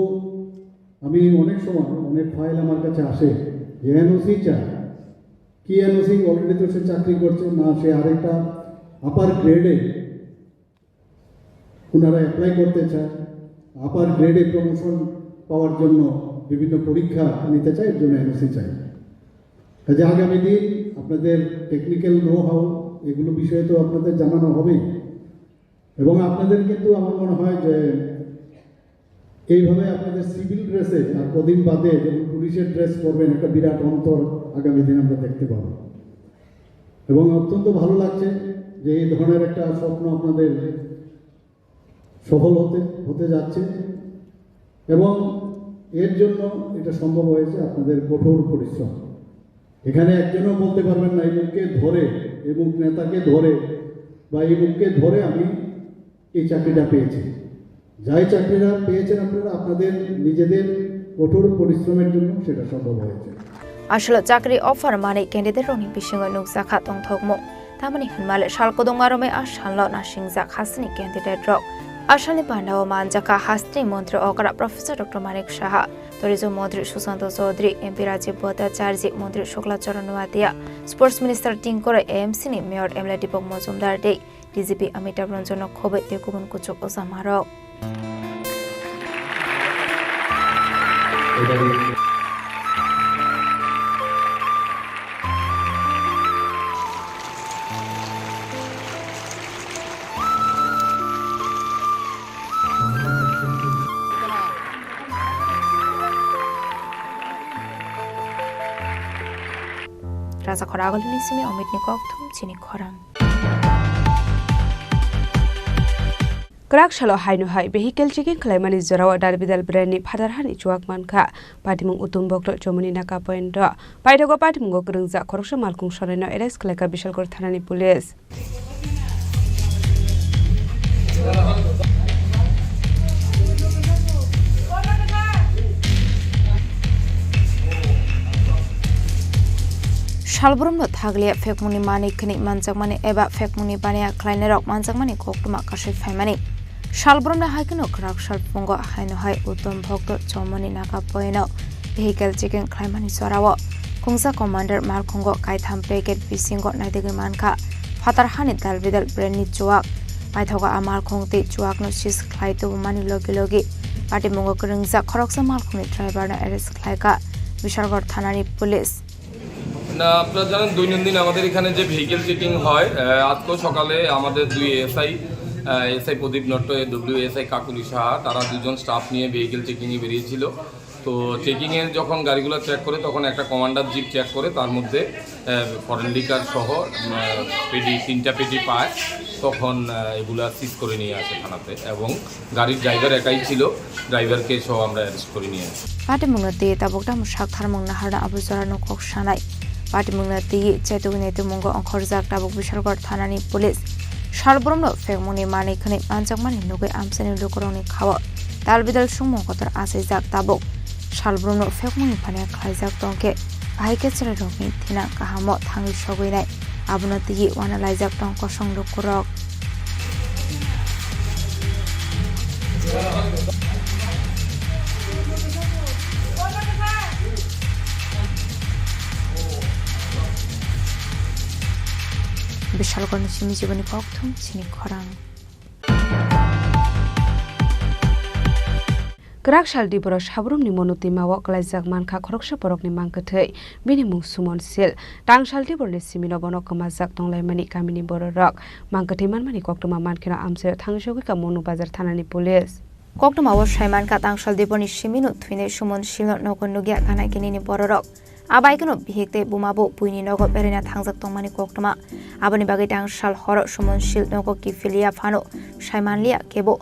আমি অনেক সময় অনেক ফাইল আমার কাছে আসে যে এনওসি চায় কি এনওসি অলরেডি তো সে চাকরি করছে না সে আরেকটা আপার গ্রেডে ওনারা অ্যাপ্লাই করতে চায় আপার গ্রেডে প্রমোশন পাওয়ার জন্য বিভিন্ন পরীক্ষা নিতে চায় এর জন্য এনওসি চাই কাজে আগামী দিন আপনাদের টেকনিক্যাল নো হাউ এগুলো বিষয়ে তো আপনাদের জানানো হবেই এবং আপনাদের কিন্তু আমার মনে হয় যে এইভাবে আপনাদের সিভিল ড্রেসে আর কদিন বাদে যখন পুলিশের ড্রেস পরবেন একটা বিরাট অন্তর আগামী দিন আমরা দেখতে পাবো এবং অত্যন্ত ভালো লাগছে যে এই ধরনের একটা স্বপ্ন আপনাদের সফল হতে যাচ্ছে এবং এর জন্য এটা সম্ভব হয়েছে আপনাদের কঠোর পরিশ্রম এখানে একজনও বলতে পারবেন না এই মুখকে ধরে এই মুখ নেতাকে ধরে বা এই মুখকে ধরে আমি এই চাকরিটা পেয়েছি যাই চাকরিটা পেয়েছেন আপনারা আপনাদের নিজেদের কঠোর পরিশ্রমের জন্য সেটা সম্ভব হয়েছে আসলে চাকরি অফার মানে ক্যান্ডিডেট রনি বিশিঙ্গ নুকসাখা তংথকমো তামানি হনমালে শালকদংমারমে আশানল নাসিংজাক হাসনি ক্যান্ডিডেট রক আশানি পান্ডাও মানজাকা হাস্ত্রী মন্ত্রী অকরা professor doctor Manik Saha tourism মন্ত্রী সুশান্ত চৌধুরী এমপি রাজীব ভট্টাচার্য মন্ত্রী শুক্লাচরণ নোয়াতিয়া স্পোর্টস মিনিস্টার টিঙ্করে এএমসিনি মেয়র এমএলএ দীপক মজুমদার ডে ডিজিপি অমিতাভ রঞ্জন খোবে তেকুবন কুচুক ওজামারক Rasa Khorang ini simi omit ni kok thum Chini Khorang Krak shalo hainu hai vehicle checking claimani zorawa dalbidal brand ni phadarhani chuak mankha patimung utumbok lo chomuni naka point ro paidago patimung go krungja khoroksa malkung soreno arrest khlaka bishalkor thanani police Shalbrumno thaglia fekmuni mani khini manjakmani eba fekmuni bania khlainerok manjakmani koktuma kasai phaimani Shalbrumna haikino krak shalpungo haino hai utom bhokto chomoni naka poino vehicle checking khlaimani sorawo kungsa commander malkhungo kaitham packet bisingo naidegi mankha phatarhani dalbidal brandni chuak paithoga amal khongti chuakno sis khlaito mani logi pati mungo krungja khoroksa malkhungni driver na arrest khlaika bishalgor thanani police না আপনারা জানেন দৈনন্দিন আমাদের এখানে যে vehicle checking হয় আজকেও সকালে আমাদের দুই এসআই প্রদীপ নট্ট এসআই কাকুলি সাহা তারা দুজন স্টাফ নিয়ে ভেহিকেল চেকিংয়ে বেরিয়েছিল। তো চেকিংয়ের যখন গাড়িগুলো চেক করে তখন একটা কমান্ডার জিপ চেক করে তার মধ্যে ফরেন লিকার সহ তিনটা পেটি পায়। তখন এগুলা সিজ করে নিয়ে আসে থানাতে এবং গাড়ির ড্রাইভার একাই ছিল, ড্রাইভারকে সহ আমরা অ্যারেস্ট করে নিয়ে আসি। পাটিমুংনাতে তাবকটা মুসাক থারমুংনা হারনা আবুজরানো কক সানাই পাটিমুংনাতে চাইতুগিনেতে মুঙ্গ অংখরজাক তাবক বিশালগড় থানানি পুলিশ সালব্রমনো ফেকমনি মানেখানে আনজাকমানি নুগै আমসানি লুকরংनि खावा दालबिदाल सुंमो कतर आसाइजाक ताबक सालब्रमनो फेकमनि फाने खाइजाक तंके बाहायके चेरारokनि थिना काहामो थांगि सगैनाय आबुनो तिगि वाना लाइजाक तं कसं लुकरक বিশালগড় চিনি জীবনী ককথুম চিনি খরাং Kerak Shaldi Boros Habrum ni Monuti Mawak Laizak Manka Khoroksa Borok ni Mangkathei bini mung Sumon Sil Tang Shaldi Borle Simino Bono Kamazak Tonglai Mani Kamini Bororok Mangkathei Manmani Koktoma Mankena Amse Thangjogi ka Monu Bazar Thanani Police Koktoma Wa Shaiman ka Tang Shaldi Boni Simino Thwine Sumon Sil Nogon Nugya Kanai Kinini Bororok Abaikono bihekte bumabo puini nogo berena thangjak tongmani koktoma aboni bagai tang shal horo Sumon Sil nogo kifilia phano Shaimanlia kebo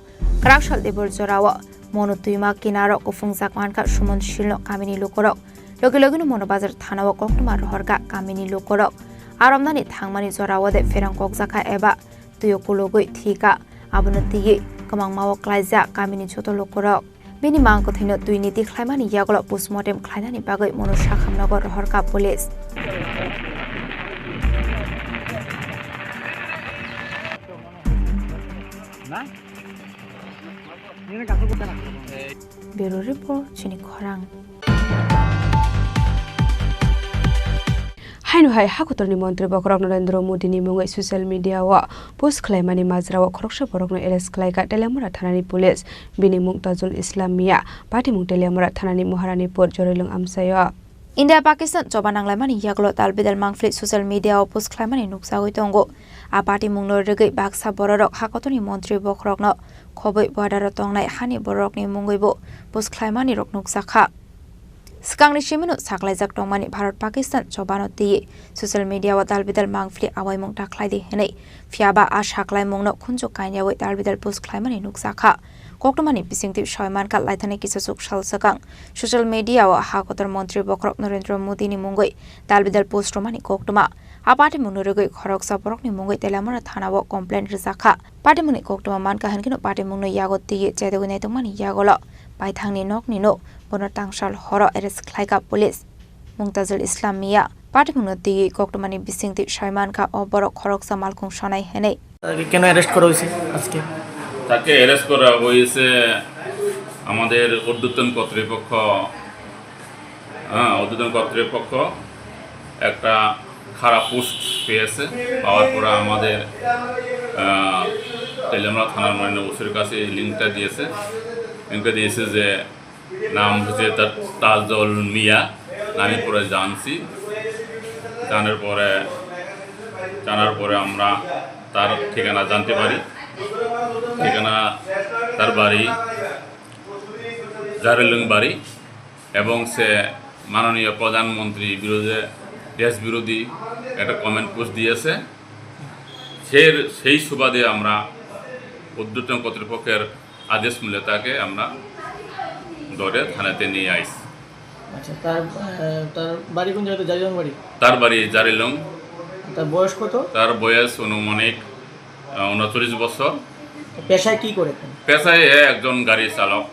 Kerak Shaldi Bor Jorawa Mono tuima kinaro kufungzak manka Sumon Sil kamini lukorok logi-logi mono bazar thanawa koktoma rohorka kamini lukorok aramnani thangmani jorawade ferang kokjaka eba tuyo kulogoi thika abono tigi kamangmawo klaija kamini joto lukorok Bini mangko thino tuini ti khlaimani yagolo postmortem khlainani bagai mono sakhamnagor rohorka police Bureau Report Chini Khorang Hainu hai hakutorni mantri Bokrok Narendra Modi ni mungai social media wa post khlaimani majrawa khoroksa borokno arrest khlaika Telemura thanani police bini Mungtajul Islamia party mung Telemura thanani Maharani por Jorilung Amsaya India Pakistan coba nanglaimani yaglo talbidal mangfli social media wa post khlaimani nuksagoi tongo a party mung norregai baksa bororok hakotoni mantri Bokrokno khoboi badara tongnai hani borokni mungaibo post khlaimani rok nuksakha Skangni Shimino Saklaizak Tongmani Bharat Pakistan Chobano Ti social media wa dalbidal mangfli awai mung taklai di henei fiaba a saklai mungno khunjo kainya wai dalbidal post khlaimani nuksakha koktomani bisingti shoyman ka laithane kisasuk shalsakang social media wa hakotor mantri Bokrok Narendra Modi ni mungoi dalbidal post romani koktoma apati munurugoi khorok saporok ni mungoi Telamura thanawo complaint rizakha pati muni koktoma manka hankino pati mungno yagot ti chedogine tongmani yagolo paithangni nokni no Bono Tangshal Horo arrest khlaika police Mungtajul Islamia party mungno ti koktomani bisingti Shaiman ka oborok khorok samalkung shonai henei কেন arrest করা হয়েছে আজকে তাকে arrest করা হয়েছে আমাদের ঊর্ধ্বতন কর্তৃপক্ষ একটা খারাপ পোস্ট পেয়েছে পাওয়ার পর আমাদের তেলেমরা থানার মাননীয় ওসির কাছে লিঙ্কটা দিয়েছে যে নাম হচ্ছে তাজল মিয়া আমি পরে জানছি জানার পরে আমরা তার ঠিকানা জানতে পারি ঠিকানা তার বাড়ি জারেলুং বাড়ি এবং সে মাননীয় প্রধানমন্ত্রী দেশ বিরোধী একটা কমেন্ট পোস্ট দিয়েছে সেই সুবাদে আমরা ঊর্ধ্বতন কর্তৃপক্ষের আদেশ মূলে তাকে আমরা ধরে থানাতে নিয়ে আইস আচ্ছা তার বাড়ি কোন জায়গাতে জারিলং বাড়ি তার বাড়ি জারিলং তার বয়স কত তার বয়স অনুমানিক 39 বছর পেশায় কি করে পেশায় একজন গাড়ি চালক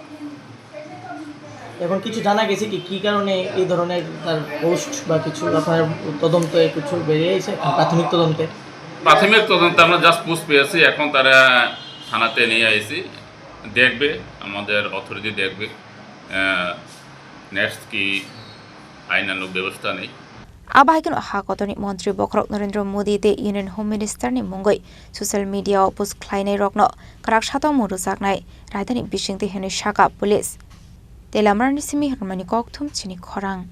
এখন কিছু জানা গেছে কি কারণে এই ধরনের তার পোস্ট বা কিছু আপনার তদন্তে কিছু বেরিয়েছে প্রাথমিক তদন্তে আমরা জাস্ট পোস্ট পেয়েছি এখন তারা থানাতে নিয়ে আইছি দেখবে আমাদের অথরিটি দেখবে নেক্সট কি আইনানুগ ব্যবস্থা নেই Abaikino hakotoni mantri Bokrok Narendra Modi te Union Home Minister ni mungoi social media post khlainai rokno karak sato muru saknai raidani bisingti hene shaka police Telamrani simi harmani kokthum Chini Khorang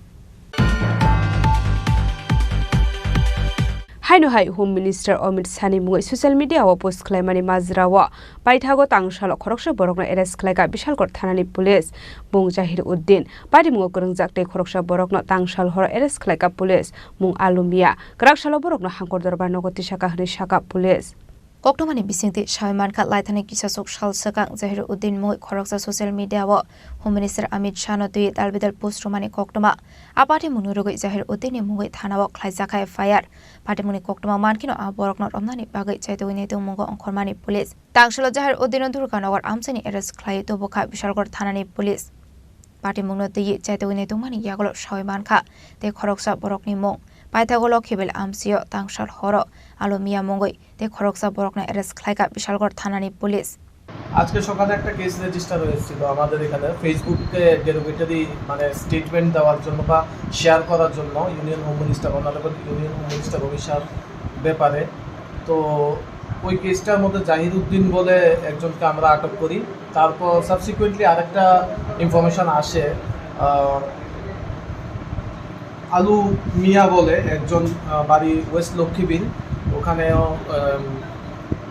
haino hai Home Minister Amit Shahni mungoi social media o post khlaimani majrawa paithago tangshalo khoroksa borokno arrest khlaiga Bishalgor thanani police mung Zahir Uddin pari mungo korungjak tei khoroksa borokno tangshal hor arrest khlaiga police mung Alumia kraksalo borokno hangkor darbar nogoti saka hni saka police Koktomani bisingti Shaiman Khat Laithani Kisasok Shal Sakang Zahir Uddin Moi Khoroksa social media wo Home Minister Amit Shah no tui dalbidal post romani Koktoma apati munurugoi Zahir Uddin mungoi thana wo khlaijaka FIR pati muni Koktoma mankino aborokno romnani bagai chaitoi tu mungo ongkhormani police tangshalo Zahir Uddin Durganagar amsani arrest khlai to bokha Bishalgor thanani police pati mungno tui chaitoi tu mani yagolo Shaiman Kha te Khoroksa borokni mung paithagolo khibel amsio tangshal horo Alumia mongoi te Khoroksa borokna arrest khlaiga Bishalgor thanani police আজকে সকালে একটা case register হয়েছিল আমাদের এখানে ফেসবুকে derogatory মানে statement দেওয়ার জন্য বা শেয়ার করার জন্য union home minister union home minister অভিশার ব্যাপারে তো ওই কেসটার মধ্যে জাহির উদ্দিন বলে একজনকে আমরা আটক করি তারপর সাবসিকুয়েন্টলি আরেকটা ইনফরমেশন আসে আলু মিয়া বলে একজন বাড়ি ওয়েস্ট লক্ষ্মীবিল ওখানেও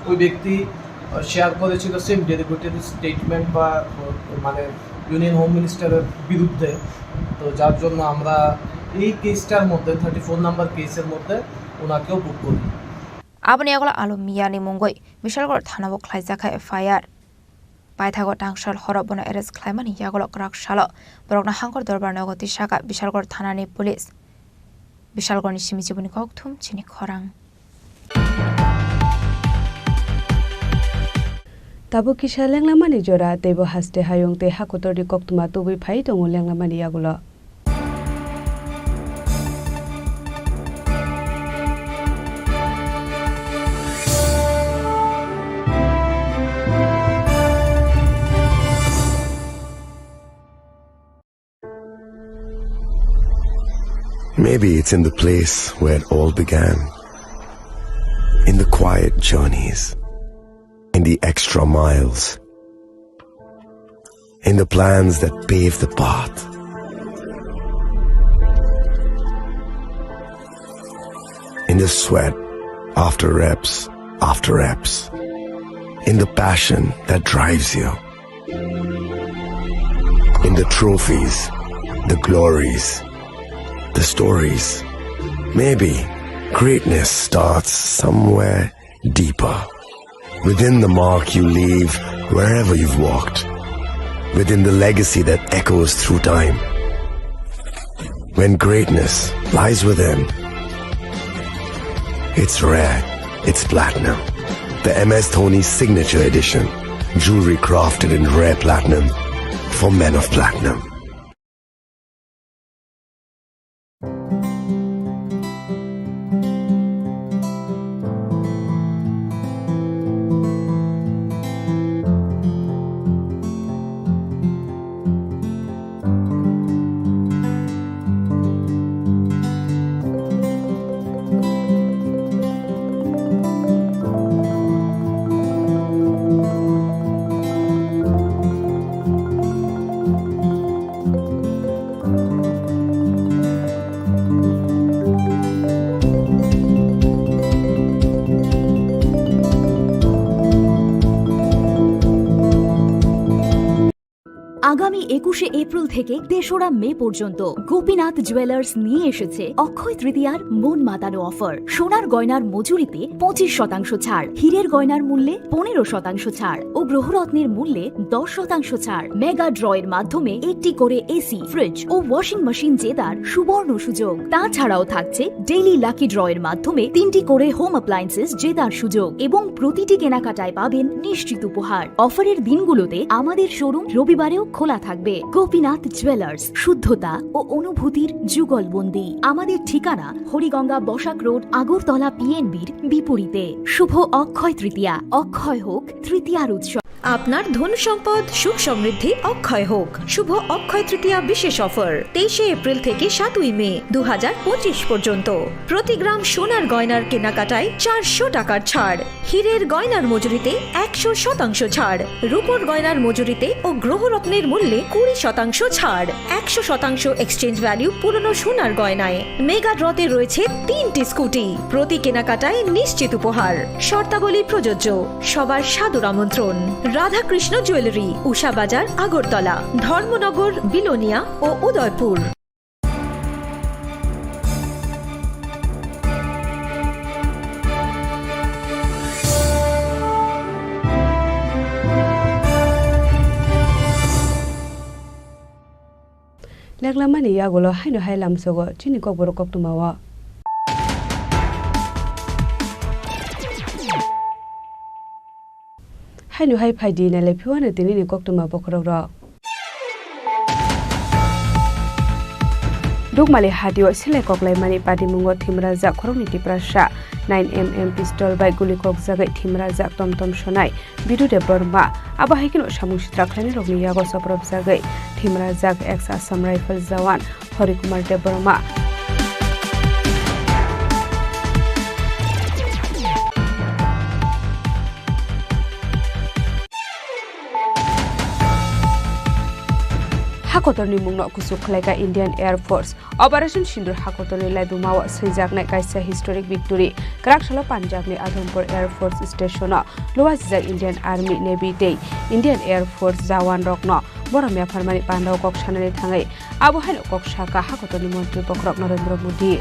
ওই ব্যক্তি শেয়ার করেছিল সেম ডেরিভেটিভ স্টেটমেন্ট বা মানে ইউনিয়ন হোম মিনিস্টারের বিরুদ্ধে তো যার জন্য আমরা এই কেসটার মধ্যে 34 নাম্বার কেসের মধ্যে ওনাকেও বুক করি abani agola Alumia ni mongoi Bishalgor thanabo khlaijaka FIR paithago tangshal horobona arrest khlaimani yagolo kraksalo borokna hangkor darbar nogoti saka Bishalgor thanani police Bishalgor ni simijibuni kokthum Chini Khorang Tabo kisha lenglamani jora tebo haste hayong te hakotori koktuma tobui phai tongo lenglamani yagulo Maybe it's in the place where it all began, in the quiet journeys, in the extra miles, in the plans that pave the path. In the sweat after reps, in the passion that drives you, in the trophies, the glories, the stories. Maybe greatness starts somewhere deeper. Within the mark you leave wherever you've walked. Within the legacy that echoes through time. When greatness lies within, it's rare, it's platinum. The MS Dhoni Signature Edition. Jewelry crafted in rare platinum for men of platinum. আগামী 21শে April থেকে 3রা মে পর্যন্ত Gopinath jewellers নিয়ে এসেছে অক্ষয় তৃতীয়ার মন মাতানো offer. সোনার গয়নার মজুরিতে 25% ছাড়, হীরের গয়নার মূল্যে 15% ছাড় ও গ্রহরত্নের মূল্যে 10% ছাড়। মেগা ড্রয়ের মাধ্যমে একটি করে এসি, ফ্রিজ ও ওয়াশিং মেশিন জেতার সুবর্ণ সুযোগ। তাছাড়াও থাকছে ডেইলি লাকি ড্রয়ের মাধ্যমে 3টি করে হোম অ্যাপ্লায়েন্সেস জেতার সুযোগ এবং প্রতিটি কেনাকাটায় পাবেন নিশ্চিত উপহার। অফারের দিনগুলোতে আমাদের শোরুম রবিবারেও খোলা থাকবে। গোপীনাথ জুয়েলার্স, শুদ্ধতা ও অনুভূতির যুগলবন্দি। আমাদের ঠিকানা হরিগঙ্গা বসাক রোড, আগরতলা PNBর বিপরীতে। শুভ অক্ষয় তৃতীয়া, অক্ষয় হোক তৃতীয়ার উৎসব। আপনার ধন সম্পদ সুখ সমৃদ্ধি অক্ষয় হোক। শুভ অক্ষয় তৃতীয়া বিশেষ অফার 23 এপ্রিল থেকে 7 মে 2025 পর্যন্ত। প্রতি গ্রাম সোনার গয়নার কেনাকাটায় 400 টাকার ছাড়, হীরের গয়নার মজুরিতে 100% ছাড়, রূপোর গয়নার মজুরিতে ও গ্রহরত্নের মূল্যে 20% ছাড়, 100% এক্সচেঞ্জ ভ্যালু পুরনো সোনার গয়নায়। মেগা ড্রতে রয়েছে 3টি স্কুটি, প্রতি কেনাকাটায় নিশ্চিত উপহার। শর্তাবলী প্রযোজ্য। সবার সাদর আমন্ত্রণ। রাধাকৃষ্ণ জুয়েলারি, উষা বাজার, আগরতলা, ধর্মনগর, বিলোনিয়া ও Udaipur. Leklamani yagolo haino hailam sogo chini kokborok koktumawa. Haino hai phaidi na lepiwana tini ni koktuma bokrora. Dugmali hadio sile koklai mani padi mungo thimraja khorongni tiprasha 9mm pistol by guli kokjagai thimraja tomtom shonai bidude borma aba haikino samushitra khlani rogni yago soprob jagai thimraja ex Assam rifle jawan Horikumar de borma Hakotorni mungno kusuk khlaika Indian Air Force Operation Sindur Hakotorni laibumawa seijaknai kaisa historic victory Krakshala Punjab ni Adhampur Air Force Station Luwajak Indian Army Navy Day Indian Air Force Jawan rokno boromia pharmani pandau kok sanani thangai abuhain kok saka Hakotorni Mantri Pokrok Narendra Modi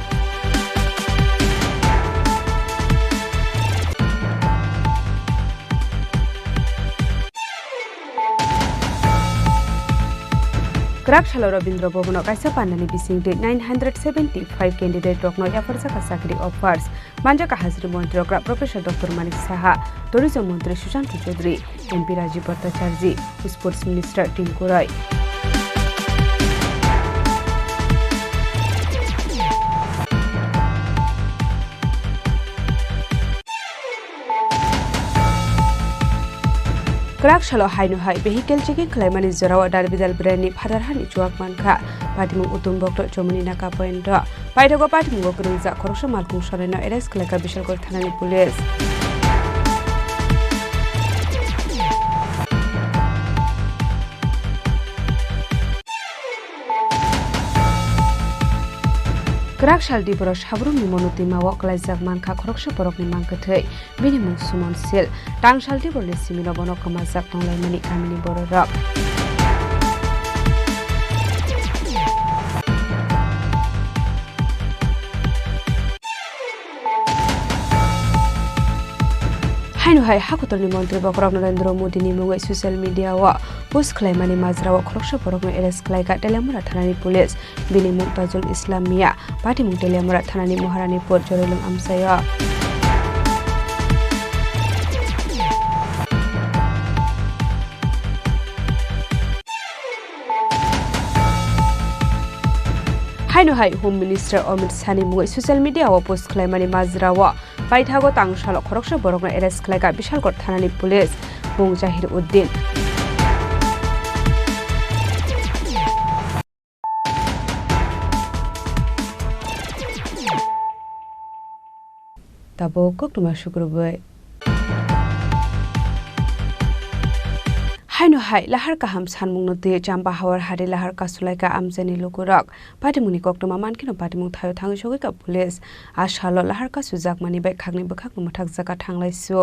Krakshala Rabindra Bhobono kaisa pandani bisingde 975 candidate rokno yafarsaka sakri offers manjaka hazri mantri rokra Professor Dr. Manik Saha Tourism Mantri Sushant Chaudhary MP Rajiv Bhattacharya Sports Minister Tinku Roy Krakshala haino hai vehicle checking khlaimani jorawa darbidal brand ni phadarhani chuak mankha patimu utumbokto chomuni naka point paithago patimu gokringja khoroksa malpung sorena arrest khlaika bishalkor thanani police Krakshal Tripura Sabrung ni monuti mawa klaijak mankha khoroksa borokni mangkathai bini mung Sumon Sil Tangshal Tripura ni simino bono kamajak tonglaimani kamini bororok Haino hai Hakotorni Mantri Bokrok Narendra Modi ni mungai social media wa post khlaimani majrawa khoroksa borokno arrest khlaika Telemura thanani police bini Mumtazul Islamia pati mung Telemura thanani Maharani Por Jorelung amsaya Haino hai Home Minister Amit Sani mungai social media wa post khlaimani majrawa paithago tangshalo khoroksa borokno arrest khlaika Bishalkot thanani police Bung Zahir Uddin Tabo koktuma shukurbai Haino hai lahar kaham sanmung no te jamba hawar hari lahar kasulai ka amjani lukurok patimuni koktuma mankino patimung thayo thangi shogi ka police ashalo lahar ka sujak mani bai khagni bakhak no mathak jaka thanglai su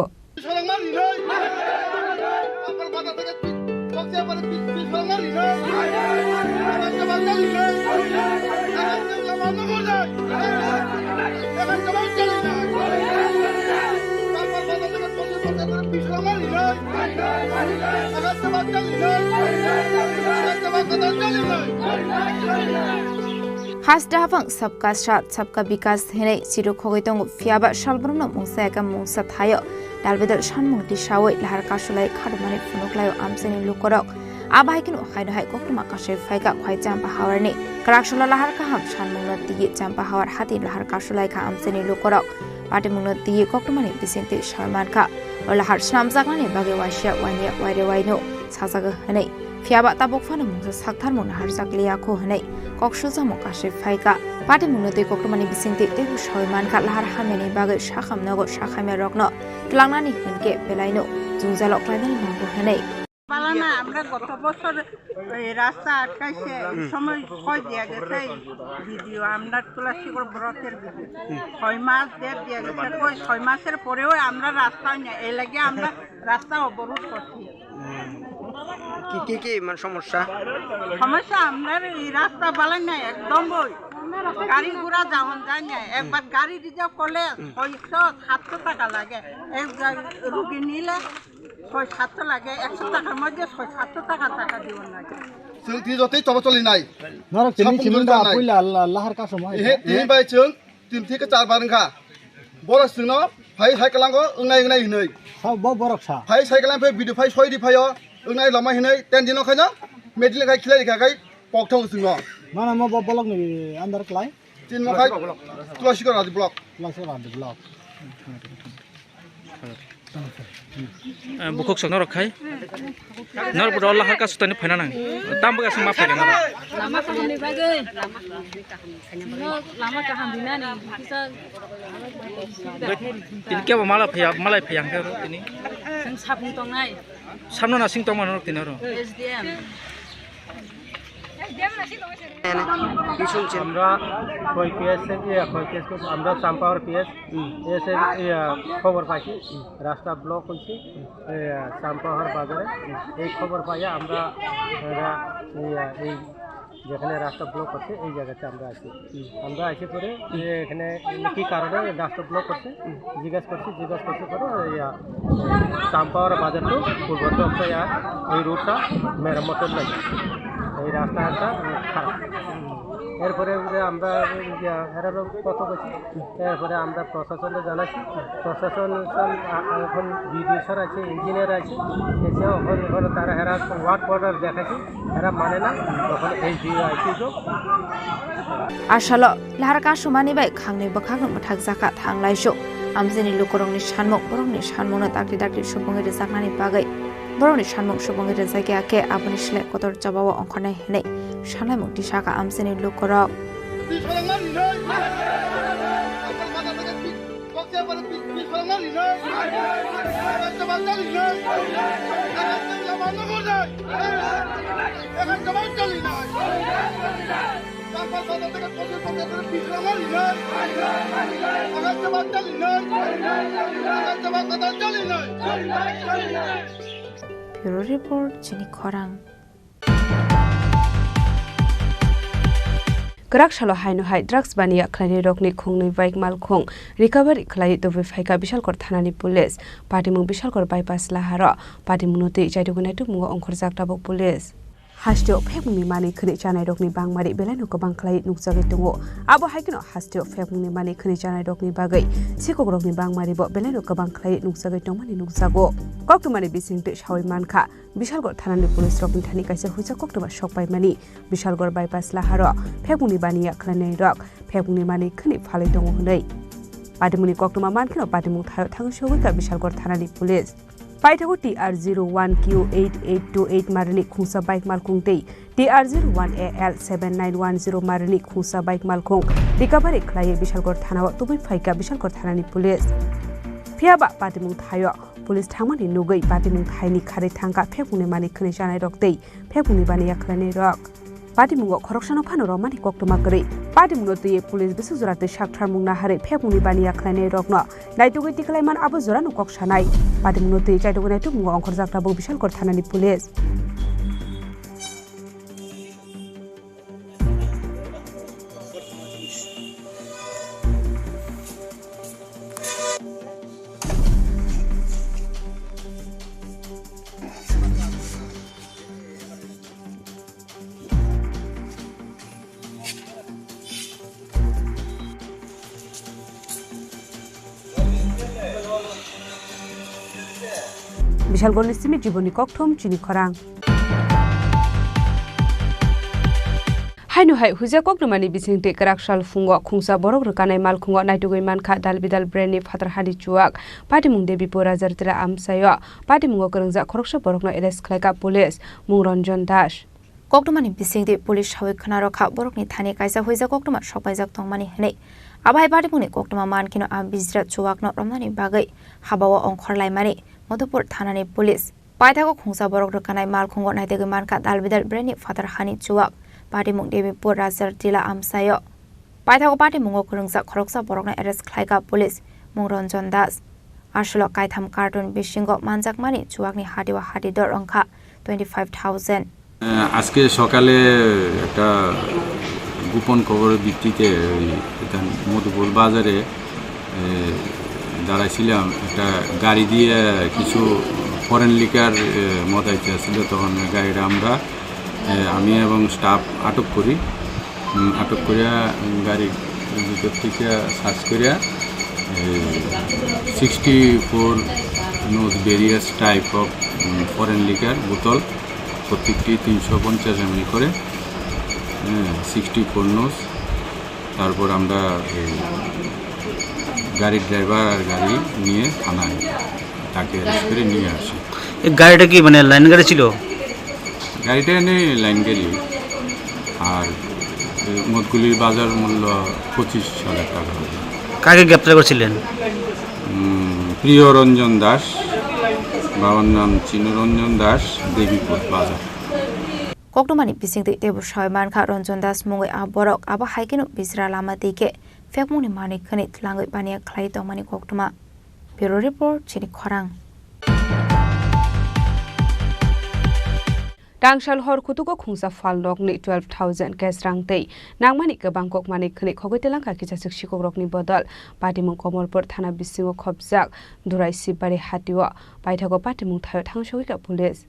Hasda hafang sabka shat sabka bikas henai siru khogitong fiaba shalbrumno mungsa ka mungsa thayo dalbedal shanmung ti shawai lahar kasulai khadmani funuklayo amseni lukorok abahaikin haino hai koktuma kashe faika khwai champa hawarni Krakshala lahar ka ham shanmung ti champa hawar hati lahar kasulai ka amseni lukorok पाटिमुंगनो दिये कोक्टमानि बिसिंति सयमानखा लाहार स्नामजागनानि बागे Vasiya वाइनिया wire वाइनो साजागो हनै फियाबा ताबकफानो मुंसो साकथारमो नाहार जागलियाखो हनै कक्सुजामो कासे फाइका पाटिमुंनो दै कोक्टमानि बिसिंति दैबु सयमानखा लाहार हामेनि बागे साखामनगो साखामे रगनो लांनानि हिनके बेलाइनो जुंजालक लाइनानि नांगो हनै পালানা আমরা গত বছর এই রাস্তা আটকাইছে এই সময় কয় দিয়া গেছে ভিডিও আমরা তুলাসীগড় ব্লকের ভিডিও 6 মাস দেড় দিয়া গেছে কই 6 মাসের পরেও আমরা রাস্তা না এই লাগে আমরা রাস্তা অবরোধ করছি কি কি মানে সমস্যা আমরা এই রাস্তা বালাই না একদম বই গাড়ি ঘোড়া যাওয়া যায় না একবার গাড়ি রিজার্ভ করলে 600-700 টাকা লাগে এক রুগী নিলে 600-700 লাগে 100 টাকার মধ্যে 600-700 টাকা দিও লাগে जों जतै चलचलि नाय नरक चिनि चिमंदा पुइला लाहार का समय हे बाय जों तिन थिक चार बारंखा बर सिंनो फाइ साइकेलांगो ओंनाय ओंनाय हिनै सब बरक सा फाइ साइकेलां फै बिदु फाइ सय दि फायो ओंनाय लमा हिनै तेन दिनो खायनो मेडिल खाय खिलाय खाय पक्थौ सिंनो माना म ब्लक नि अंदर क्लाय तीन मखाय तुलसीगढ़ राज ब्लक बुखक संग रखाय नर बडल लाहार का सुतानि फायना नां दाम बगासिं मा फायना ना लामा खालामनि बागै लामा का हामदिना नि फैसा तिन के मालाय फैया के तिनि जों साबनि दंनाय सामना ना सिं तंमान तिन रो एसडीएम আমরা কই পিএস আমরা চাম্পাওয়ার পিএস এসে খবর পাইছি রাস্তা ব্লক হয়েছে চাম্পাওয়ার বাজারে এই খবর পাইয়া আমরা এই যেখানে রাস্তা ব্লক আছে এই জায়গাতে আমরা আছি পরে এখানে কি কারণে রাস্তা ব্লক করছে জিজ্ঞাসা করছি পরে চাম্পাওয়ার বাজার তো পূর্বত এই রুটটা মেরামতের লাগে এই রাস্তাটা খারাপ এরপরে আমরা কত করছি এরপরে আমরা প্রশাসনে জানাচ্ছি প্রশাসন এখন বিডিও স্যার আছে ইঞ্জিনিয়ার আছে এসে ওখানে তারা এরা ওয়ার্ড অর্ডার দেখাচ্ছি এরা মানে না তখন এইচডিও আইসি आशाल लाहार कासुमानि बाय खांनि बखांनो मथाक जाका थांलायसो आमजेनि लुकरंनि सानमक बरंनि सानमनो दागलि दागलि सुबुंनि रोजाकनानि बागै बरंनि सानमक सुबुंनि रोजायगायाके आबुनि सिलाय कतर जबाव अंखनाय हेनै सानाय मुक्ति साका आमजेनि लुकरं Bureau Report Chini Khorang Kerak shalo haino hai drugs bania khlani rokni khungni bike mal khung recovery khlai dobe phaika bishalkor thanani police patimung bishalkor bypass lahara patimung note jaidugunai tu mungo ongkhor jakta bok police hastio phekmungni mani khni janai rokni bangmari belano gobang khlai nukjagoi tongo abo haikino hastio phekmungni mani khni janai rokni bagai sikok rokni bangmari bo belano gobang khlai nukjagoi tongmani nukjago koktumani bisingte shawai mankha bishalgor thanani police rokni thani kaisa huja koktuma sokpai mani bishalgor bypass lahara phekmungni bania khlani rok phekmungni mani khni phalai tongo hunai patimungni koktuma mankino patimung thayo thangshogoi ka bishalgor thanani police Paithago TR01Q8828 Marani Khungsa Bike Malkungtei TR01AL7910 Marani Khungsa Bike Malkung recovery khlai Bishalgor Thana Tubi Phaika Bishalgor Thanani police Phiaba patimung thayo police thangmani nugai patimung thaini khare thangka phekmungni mani khni janai roktei phekmungni bani yakhlani rok patimung khoroksano phano romani koktuma gari patimung tei police bisu jorate shakthar mungna hare phekmungni bani yakhlani rokno naitugoi tiklaiman abo jorano koksanai patimung tei jaidugunai tu mungo ongkhor jakta bo Bishalgor thanani police Bishalgor Nisimi Jiboni Kokthom Chini Khorang Hainu hai huja koknumani bisingte karakshal fungo khungsa borok rukanai mal khungo naitugoi mankha dalbidal brandni phatar hadi chuak patimung debi pora jartila amsayo patimungo korongja khoroksa borokno arrest khlaika police mungranjan das koknumani bisingte police hawi khana rakha borokni thani kaisa huja koknuma sopaijak tongmani hne abai patimungni koknuma mankino am bizra chuakno romnani bagai habawa ongkhorlaimani Madhupur thanani police paithago khungsa borok rukanai mal khungo naitugoi mankha dalbidal brandni phatar hani chuak Patimung debi pora jartila amsayo paithago patimungo korongja khoroksa borokna arrest khlaika police mungranjan das Ashlo kaitham cartoon bishingo manjakmani chuakni hadiwa hadidor angkha 25,000 আজকে সকালে একটা গোপন খবরের ভিত্তিতে মধুপুর বাজারে দাঁড়াইছিলাম একটা গাড়ি দিয়ে কিছু ফরেন লিকার মদাইতে ছিল তখন গাড়িটা আমি এবং স্টাফ আটক করি আটক করিয়া গাড়ির ভিতর থেকে সার্চ করিয়া 64 nos various type of foreign liquor বোতল প্রত্যেকটি 350 ml করে 64 নোজ তারপর আমরা গাড়ির ড্রাইভার আর গাড়ি নিয়ে থানায় তাকে অ্যারেস্ট করে নিয়ে আসি। এই গাড়িটা কি মানে লাইন গাড়ি ছিল? গাড়িটা এনে লাইন গাড়ি আর মদগুলির বাজার মূল্য 25,000 টাকা। কাকে গ্রেপ্তার করেছিলেন? প্রিয় রঞ্জন দাস, বাবার নাম চিনরঞ্জন দাস, দেবীপুর বাজার। koknumani bisingte tebu shaiman kha Ranjan Das mungoi aborok aba haikenu bisra lama dike fekmuni mani khani tlangai bania khlai tongmani koknuma bureau report Chini Khorang Tangshal hor kutuko khungsa falnok ni 12,000 cash rangtei nangmani ke Bangkok mani khni khogoi ka kicha sikshi kokrokni bodal patimung Komolpur thana bisingo khobjak durai sibari hatiwa paithago patimung thayo thangshoi ka police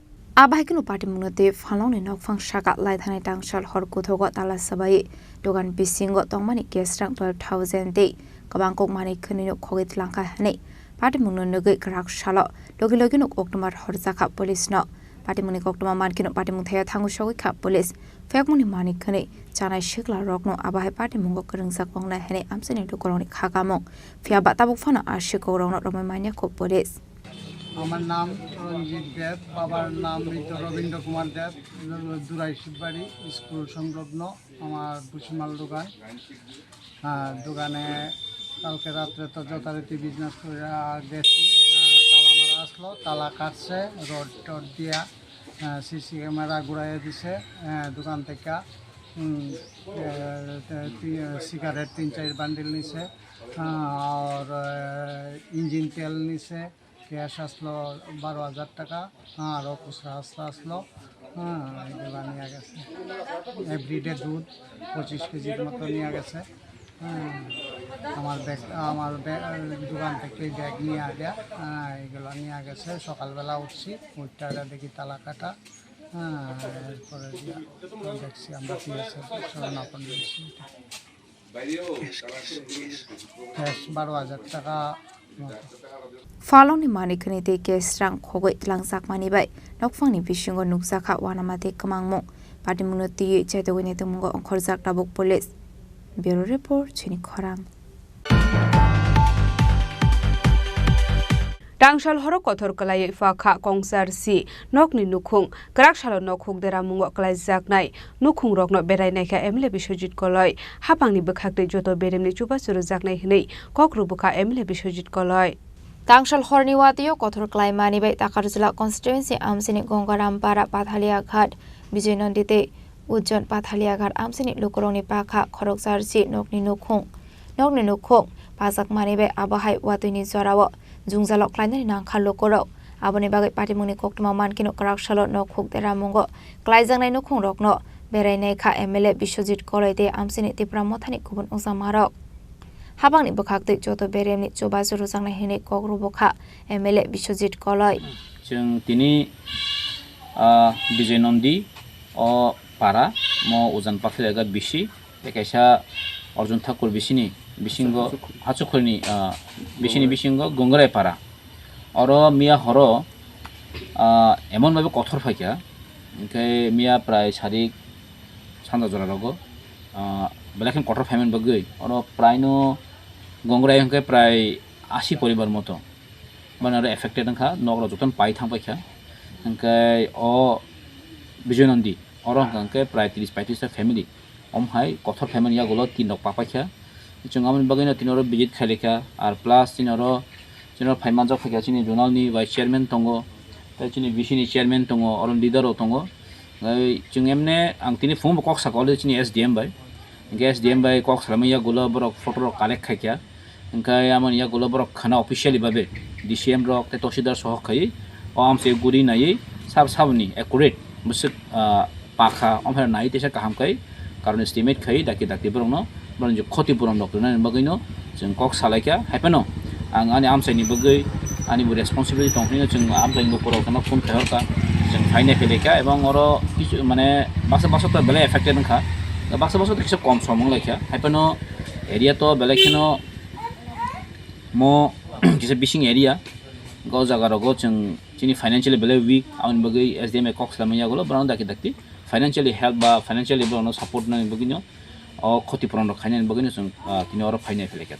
Abahikinu patimungote faloni nokfang shaka lai thanai tangshal hor kutogo tala sabai dogan bisingo tongmani cash rang 12,000 dei ka Bangkok mani khni no khogoi tlangka hne patimungno nogoi krak shalo logilogino oktumar horjaka police no Patimuni koktuma mankino patimung thaya thangu shogoi kha police fekmuni mani khani chanai shikla rokno abahai patimungo korongsak pongna hene amseni dukoroni khagamong fiaba tabuk fana ashiko rokno romai mania ko police আমার নাম রঞ্জিত দেব বাবার নাম মৃত Rabindra Kumar Deb Durai Shibbari school সংলগ্ন আমার ভুসিমাল দোকান দোকানে কালকে রাত্রে তো যথারীতি বিজনেস করে গেছি তালা মারা আসলো তালা কাটছে রড টড দিয়া সিসি ক্যামেরা ঘুরাইয়ে দিছে দোকান থেকে সিগারেট 3-4 বান্ডিল নিছে আর ইঞ্জিন তেল নিছে ক্যাশ আসলো 12,000 টাকা আর খুচরা আসলো এগুলো নিয়ে গেছে এভরিডে দুধ 25 কেজির মতো নিয়ে গেছে আমার দোকান থেকে ব্যাগ নিয়ে আগে এগুলো নিয়ে গেছে সকালবেলা উঠছি উঠটা দেখি তালা কাটা এরপরে দেখছি আমরা শরণাপন্ন দিচ্ছি ক্যাশ 12,000 টাকা Faloni manikani te kesrang khogoi tlangsak mani bai nokfangni bisingo nuksakha wanamate kamangmo patimungno ti chaitogoi tumungo onkhorjak tabuk police bureau report Chini Khorang Tangshal horo kothor kalai fakha kongsar si nokni nukhung krakshalo nokhuk dera mungo kalai jaknai nukhung rokno berai naikha emle bisojit koloi hapangni bkhakte joto beremni chuba churu jaknai hinei kokru bukha emle bisojit koloi Tangshal horni watiyo kothor kalai mani bai Takarjula constituency amsini Gongarampara Pathalia Ghat Bijay Nandite Ujjon Pathalia Ghat amsini lukorongni pakha khoroksar si nokni nukhung pajak mani bai abahai watini jorawo Jungzalo klainani nangkha lokoro aboni bagai patimungni koktuma mankino krakshalo nokhuk dera mungo klaijangnai nukhung rokno berai naikha MLA Biswajit Koloide amsini Tripura mothani kubun ungsamarok Habangni bukhakte joto beremni choba juru jangnai hene kokru bukha MLA Biswajit Koloi जों दिनै बिजय नन्दी अ पारा म उजान पाखिलागा बिसि एकाइसा अर्जुन ठाकुर बिसिनि बिसिंगो हाचुखरनि बिसिनि बिसिंगो गंगराय पारा अर मिया हर एमन भाबे कठोर फाइका ओमफ्राय मिया प्राय सारिक सान्दा जरा लगो বেলেগখন কঠোর ফ্যামিলি বাগৈ আর প্রায়নো গংগ্রাই হংকে প্রায় 80 পরিবার মতো মানে আর এফেক্টেড হংখা নগর যতন পাই থাংপাইখা হংকে বিজয়নন্দী আর হংকে প্রায় 30-35টা ফ্যামিলি অমহাই কঠোর ফ্যামিলি ইয়াগুলো 3 নক পাপাইখা जों आमन बागैनो तिनरो विजिट खालेखा आर प्लास तिनरो फाइमानजाव फैखा चिनि जनालनि वाइस चेयरमैन दंगो चिनि बिसिनि चेयरमैन दंगो और लिडारो दंगो जों एमने आं तिनि फुं कक साकले चिनि एसडीएम बाय एसडीएम बाय कक सालामैया गुला बरक फटो कालेक्ट खाइखा ओंखाय आमन या गुला बरक खाना ऑफिशियली बाबे डीसीएम रक ते तहसीलदार सह खाइ ओ आमसे गुरि नायै साब साबनि एक्युरेट बुसुक पाखा ओमफ्राय नायै तेसा काहामखाय कारण एस्टिमेट खाइ दाखि दाखि बरनो जो क्षतिपूरण डक्टर बगैनो जों कक सालायखा हाइपेनो आं आंनि आमसाइनि बगै आंनिबो रेसपन्सिबिलिटि दंफैनो जों आमसाइनि नखराव थाना फन थाहरखा जों फाइनाय फैलायखा एबं अरो किछु माने बासा तो बेले एफेक्टेड नखा बासा तो किछु कम सम लायखा हाइपेनो एरिया तो बेलेखनो मो किछु बिसिं एरिया गाव जागाराव जों जोंनि फाइनान्शियली बेले वीक आंनि बगै एसडीएम कक सालामैयागोल ब्राउन दाखि दाखि फाइनान्शियली हेल्प बा फाइनान्शियली ब्राउन सपोर्ट नाय बगैनो क्षतिपूरण खायनायनि बगैनो जों तिनि अर फाइनाय फैलायखा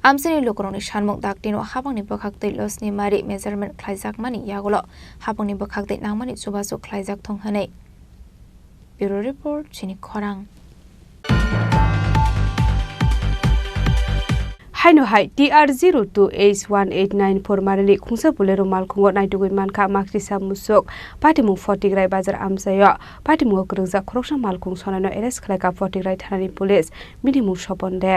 आमसेनि लोकरनि सानमुख दागतिनो हाबांनि बखागदै लसनि मारि मेजारमेन्ट ख्लाइजाक मानि यागल हाबांनि बखागदै नांमानि जुबासु ख्लाइजाक थंहनै ब्युरो रिपोर्ट चिनि खरां हाइनो हाइ TR02H1894 मारिनि खुंसा बुलेरो मालखुंगो नाइटुगै मानखा माख्रिसा मुसुक पाटिमु फटिग्राय बाजार आमसायो पाटिमु ग्रोंजा खरकसा मालखुं सनानो एरेस्ट खालायका फटिग्राय थानानि पुलिस मिनिमु सपनदे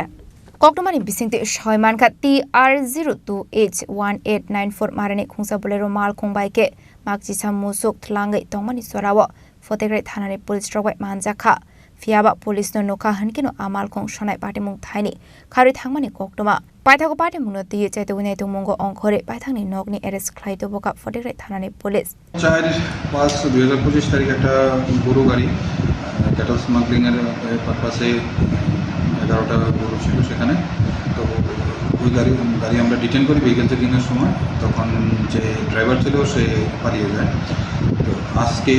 कक्टमानि बिसिंते सय मानखा TR02H1894 मारिनि खुंसा बुलेरो मालखुं बाइके माख्रिसा मुसुक थलांगै तंमानि सराव फटिग्राय थानानि पुलिस रगबाय मानजाखा फियाबा पुलिस नो नोखा हनकिनो आमालखौ सनाय पाटिमुं थाइनि खारि थांमानि कक्टमा पाइथाको पाटिमुंनो दिए चैतुगुनै तुमुंगो अंखरे पाइथांनि नगनि एरेस्ट खालायतो बका फटिग्राय थानानि पुलिस 4/5/2025 তারিখ একটা গরু গাড়ি ক্যাটল স্মাগলিং এর পারপাসে 11টা গরু ছিল সেখানে তো ওই গাড়ি আমরা ডিটেইন করি ভেহিকল চেকিংয়ের সময় তখন যে ড্রাইভার ছিল সে পালিয়ে যায় তো আজকে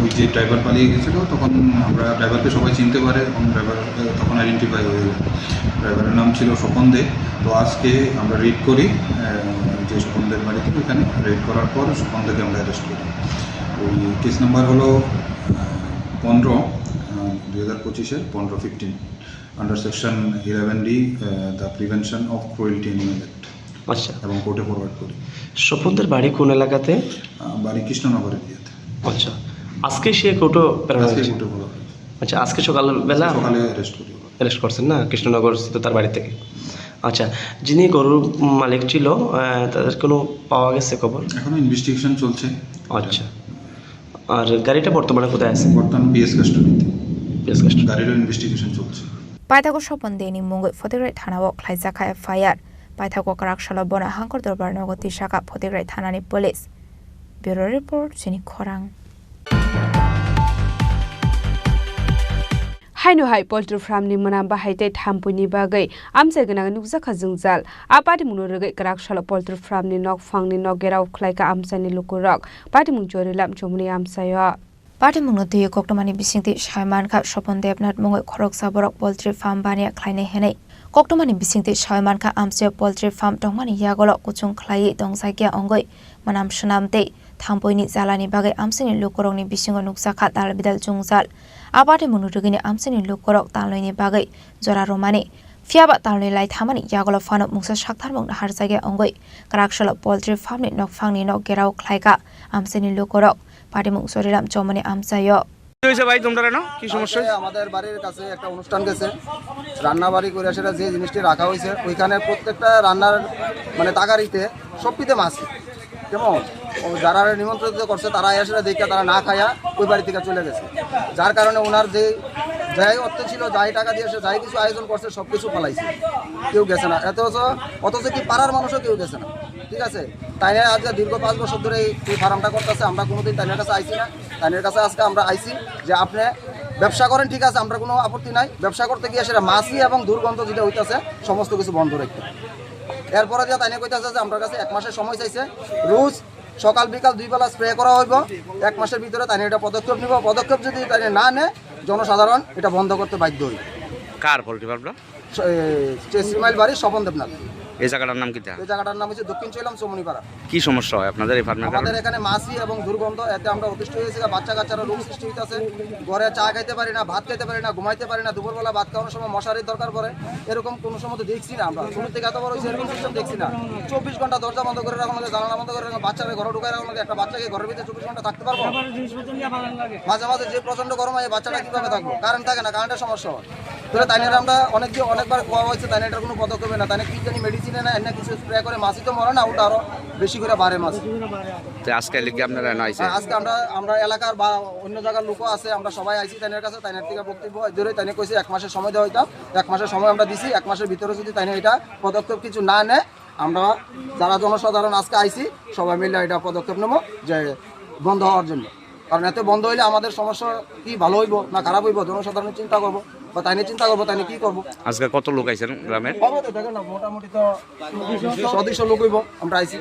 ওই যে ড্রাইভার পালিয়ে গেছিল তখন আমরা ড্রাইভারকে সবাই চিনতে পারে এবং ড্রাইভার তখন আইডেন্টিফাই হয়ে যায় ড্রাইভারের নাম ছিল স্বপন দে তো আজকে আমরা রেড করি যে স্বপন দের বাড়িতে ওখানে রেড করার পর স্বপন দেকে আমরা অ্যারেস্ট করি ওই কেস নাম্বার হলো 15/2025 15/15 under section 11D the prevention of cruelty animal act আচ্ছা এবং কোর্টে ফরওয়ার্ড করি স্বপনদের বাড়ি কোন এলাকাতে বাড়ি কৃষ্ণনগরের দিয়াতে আচ্ছা আজকে সে কোটো আচ্ছা আজকে সকালবেলা অ্যারেস্ট করছেন না কৃষ্ণনগর স্থিত তার বাড়ি থেকে আচ্ছা যিনি গরুর মালিক ছিল তাদের কোনো পাওয়া গেছে খবর এখনো ইনভেস্টিগেশন চলছে আচ্ছা আর গাড়িটা বর্তমানে কোথায় আছে বর্তমানে বিএস কাস্টডিতে গাড়ির ইনভেস্টিগেশন চলছে पाइथाको सपन देनि मुंगै फटिग्राय थानाव ख्लाइजाखा एफआईआर पाइथाको कराकशाला बना हांकर दरबार नगति शाखा फटिग्राय थानानि पुलिस ब्युरो रिपोर्ट चिनि खरां हाइनो हाइ पोल्ट्री फार्मनि मोना बाहायते थाम्पुनि बागै आमसे गोनां नुजाखा जोंजाल आपाति मुनुरगै कराकशाला पोल्ट्री फार्मनि नक फांनि नगेराव ख्लाइका आमसानि लुकुरक पाति मुं जोरिलाम चमुनि आमसायो पाटिमुंनो दिए कक्टमानि बिसिंति सायमानखा सपन देबनाथ मुंगै खरक साबरक पोल्ट्री फार्म बानिया ख्लायनाय हेनै कक्टमानि बिसिंति सायमानखा आमसे पोल्ट्री फार्म दंमानि यागल कुचुं ख्लायै दंसागिया अंगै मनाम सुनामते थाम्पयनि जालानि बागै आमसेनि लुकुरकनि बिसिंगो नुजाखा दालबिदाल जुंजाल आबादे मुनुरगैनि आमसेनि लुकुरक तालैनि बागै जरा रोमानि फियाबा तालनि लाई थामानि यागल फानो मुंसा साक्थारमंग हारजागिया अंगै कराकशाला पोल्ट्री फार्मनि नकफांनि नगेराव ख्लायका आमसेनि लुकुरक পাটিমুং সরিরাম চমনি আমসায় হইছে ভাই তোমরা না কি সমস্যা আমাদের বাড়ির কাছে একটা অনুষ্ঠান গেছে রান্না বাড়ি করে সেটা যে জিনিসটি রাখা হয়েছে ওইখানে প্রত্যেকটা রান্নার মানে তাগারিতে সবটিতে মাছ কেমন যারা নিমন্ত্রিত করছে তারা এসে দেখে তারা না খায়া ওই বাড়ি থেকে চলে গেছে যার কারণে ওনার যে যাই অর্থ ছিল যাই টাকা দিয়ে এসে যাই কিছু আয়োজন করছে সব কিছু ফলাইছে কেউ গেছে না অথচ কি পাড়ার মানুষও কেউ গেছে না ঠিক আছে তাই আজকে দীর্ঘ 5 বছর ধরে এই ফার্মটা করতেছে আমরা কোনোদিন তাইনের কাছে আইছি না তাইনের কাছে আজকে আমরা আইছি যে আপনি ব্যবসা করেন ঠিক আছে আমরা কোনো আপত্তি নাই ব্যবসা করতে গিয়ে সেটা মাছি এবং দুর্গন্ধ যেটা হইতেছে সমস্ত কিছু বন্ধ রাখতে এরপরে যে তাইনে কইতেছে যে আমার কাছে 1 মাসের সময় চাইছে রোজ সকাল বিকাল 2 বেলা স্প্রে করা হইব 1 মাসের ভিতরে তাইনে এটা পদক্ষেপ নিব পদক্ষেপ যদি তাইনে না নেয় জনসাধারণ এটা বন্ধ করতে বাধ্য হই। কার পোল্ট্রি ফার্মটা? চেসিমাইল বাড়ি স্বপন দেবনাথ। এই জায়গাটার নাম কি? এই জায়গাটার নাম হচ্ছে দক্ষিণ চৈলাম চমনিপাড়া। কি সমস্যা হয় আপনাদের এই ফার্মে? আমাদের এখানে মাছি এবং দুর্গন্ধ, এতে আমরা অতিষ্ঠ হয়েছি। বাচ্চা কাচ্চারা রোগ সৃষ্টি হইতেছে। ঘরে চা খাইতে পারি না, ভাত খাইতে পারি না, ঘুমাইতে পারি না। দুপুরবেলা ভাত খাওয়ানোর সময় মশারির দরকার পড়ে। এরকম কোনো সময় তো দেখছি না আমরা। শুরু থেকে এত বড় হয়েছে এরকম সিস্টেম দেখছি না। 24 ঘন্টা দরজা বন্ধ করে রাখা লাগে, জানালা বন্ধ করে রাখা, বাচ্চাকে ঘরে ঢুকাই রাখা লাগে। একটা বাচ্চাকে ঘরের ভিতরে 24 ঘন্টা থাকতে পারবো? মাঝে মাঝে যে প্রচন্ড গরম হয়, বাচ্চাটা কিভাবে থাকবো? কারেন্ট থাকে না, কারেন্টের সমস্যা হয়। তাহলে তাই আমরা অনেকবার কোয়া হয়েছে, তাই এটার কোনো পদক্ষেপ না। তাই কি জানি মেডিসিনে না, এনে কিছু স্প্রে করে মাছি তো মরে না, ওটা আরো বেশি করে বাড়ে মাছ। আজকে লিখে আপনারা নাইছে? আজকে আমরা এলাকার বা অন্য জায়গার লোকও আছে, আমরা সবাই আইছি তাইনের কাছে। তাইনের থেকে বক্তব্য ধরে তাইনে কইছে 1 মাসের সময় দেওয়া হইতাম। 1 মাসের সময় আমরা দিছি। 1 মাসের ভিতরে যদি তাইনে এটা পদক্ষেপ কিছু না নেয়, আমরা যারা জনসাধারণ আজকে আইছি সবাই মিলে এটা পদক্ষেপ নেব যে বন্ধ হওয়ার জন্য। কারণ এতে বন্ধ হইলে আমাদের সমস্যা কি ভালো হইব না খারাপ হইব, জনসাধারণ চিন্তা করবো বা তাইনে চিন্তা করবো, তাইনে কি করবো। আজকে কত লোক আইছেন গ্রামের? দেখেন না, মোটামুটি তো 100-200 লোক হইব। আমরা আইছি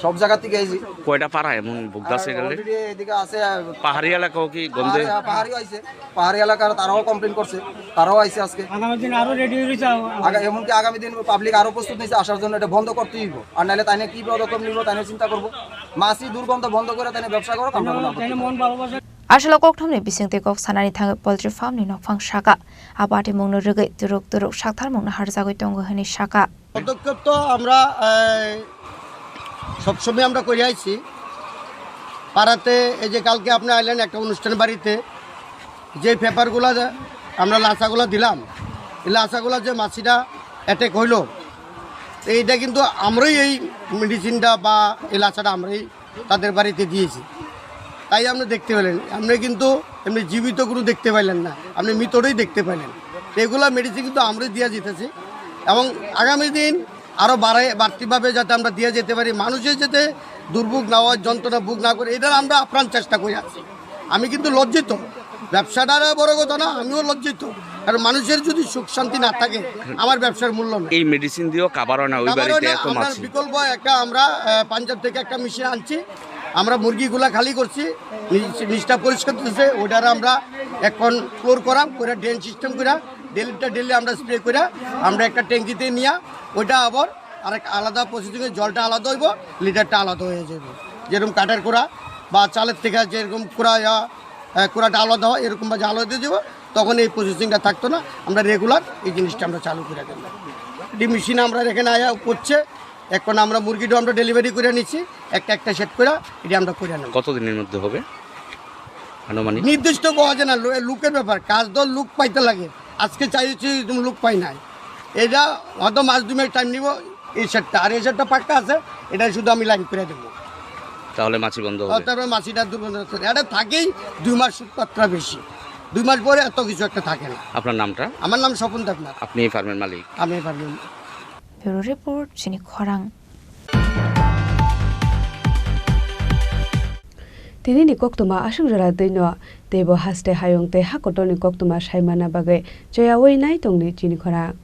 সব জায়গা থেকে আইছি। কয়টা পাড়া এমন ভুগদাছে গেলে? এদিকে আছে পাহাড়ি এলাকাও কি গন্ধে? পাহাড়িও আইছে, পাহাড়ি এলাকার তারাও কমপ্লেন করছে, তারাও আইছে আজকে। আগামী দিন আরো রেডি হইছে, এমনকি আগামী দিন পাবলিক আরো প্রস্তুত নিছে আসার জন্য। এটা বন্ধ করতেই হইব, আর নাহলে তাইনে কি পদক্ষেপ নিব তাইনে চিন্তা করবো। মাছি দুর্গন্ধ বন্ধ করে তাইনে ব্যবসা করো। আসলে ককথমনি বিসিংতে কক সানানি থাङो पोल्ट्री फार्मनि नफां साका आबादि मौनो रोगै तुरुक साकथार मौनो हारजागै दङ होनि साका পদক্ষেপ তো আমরা সবসময় আমরা করে আইছি পাড়াতে। এই যে কালকে আপনি আইলেন একটা অনুষ্ঠান বাড়িতে, যে পেপারগুলো আমরা লাচাগুলো দিলাম, এই লাচাগুলো যে মাছিটা অ্যাটেক হইল, এইটা কিন্তু আমরাই এই মেডিসিনটা বা এই লাচাটা আমরাই তাদের বাড়িতে দিয়েছি। তাই আপনি দেখতে পেলেন, আপনি কিন্তু এমনি জীবিত কোনো দেখতে পাইলেন না, আপনি মৃতটাই দেখতে পাইলেন। এগুলো মেডিসিন কিন্তু আমরাই দিয়ে যেতেছি এবং আগামী দিন আরও বাড়তিভাবে যাতে আমরা দিয়ে যেতে পারি, মানুষের যাতে দুর্ভোগ না হয়, যন্ত্রণা ভোগ না করে, এটা আমরা আপ্রাণ চেষ্টা করে আছি। আমি কিন্তু লজ্জিত, ব্যবসাটার বড় কথা না, আমিও লজ্জিত। কারণ মানুষের যদি সুখ শান্তি না থাকে, আমার ব্যবসার মূল্য নেই। এই মেডিসিন দিয়েও কাবার হয় না ওই বাড়িতে এত মাছ। বিকল্প একটা আমরা পাঞ্জাব থেকে একটা মেশিন আনছি, আমরা মুরগিগুলা খালি করছি, নিচটা পরিষ্কার করতেছে, ওটার আমরা এখন ফ্লোর করাম করে ড্রেন সিস্টেম করে ডেলি আমরা স্প্রে করে আমরা একটা ট্যাঙ্কিতে নিয়ে ওইটা আবার আরেক আলাদা প্রসেসিংয়ে জলটা আলাদা হইব, লিটারটা আলাদা হয়ে যাবে। যেরকম কাঠের কোড়া বা চালের থেকে যেরকম কোড়াটা আলাদা হয়, এরকম বা আলাদা দিয়ে দেবো, তখন এই প্রসেসিংটা থাকতো না। আমরা রেগুলার এই জিনিসটা আমরা চালু করে দেবো। এটি মেশিন আমরা এখানে আয়া করছে। এখন আমরা মুরগিটা আমরা ডেলিভারি করে নিচ্ছি, একটা সেট করে এটি আমরা করে নেব। কতদিনের মধ্যে হবে আনুমানিক? নির্দিষ্ট পাওয়া যায় না, লুকের ব্যাপার, কাজ দল লুক পাইতে লাগে। আজকে চাইছি তুমি লুক পাই নাই, এটা হয়তো মাস 2 মাস টাইম নিব এই সেটটা। আর এই সেটটা পাক্কা আছে, এটা শুধু আমি লাইন করে দেবো, তাহলে মাছি বন্ধ হবে। তারপরে মাছিটা দুর্গন্ধ, এটা থাকেই 2 মাস মাত্রা বেশি, 2 মাস পরে এত কিছু একটা থাকে না। আপনার নামটা? আমার নাম স্বপন দেবনাথ। আপনি এই ফার্মের মালিক? আমি এই ফার্মের। ব্যুরো রিপোর্ট, চিনি খরাং। তিনি ni koktuma asungjara deino tebo haste hayong te hakotoni koktuma saimana bagai joya wei nai tongni Chini Khorang.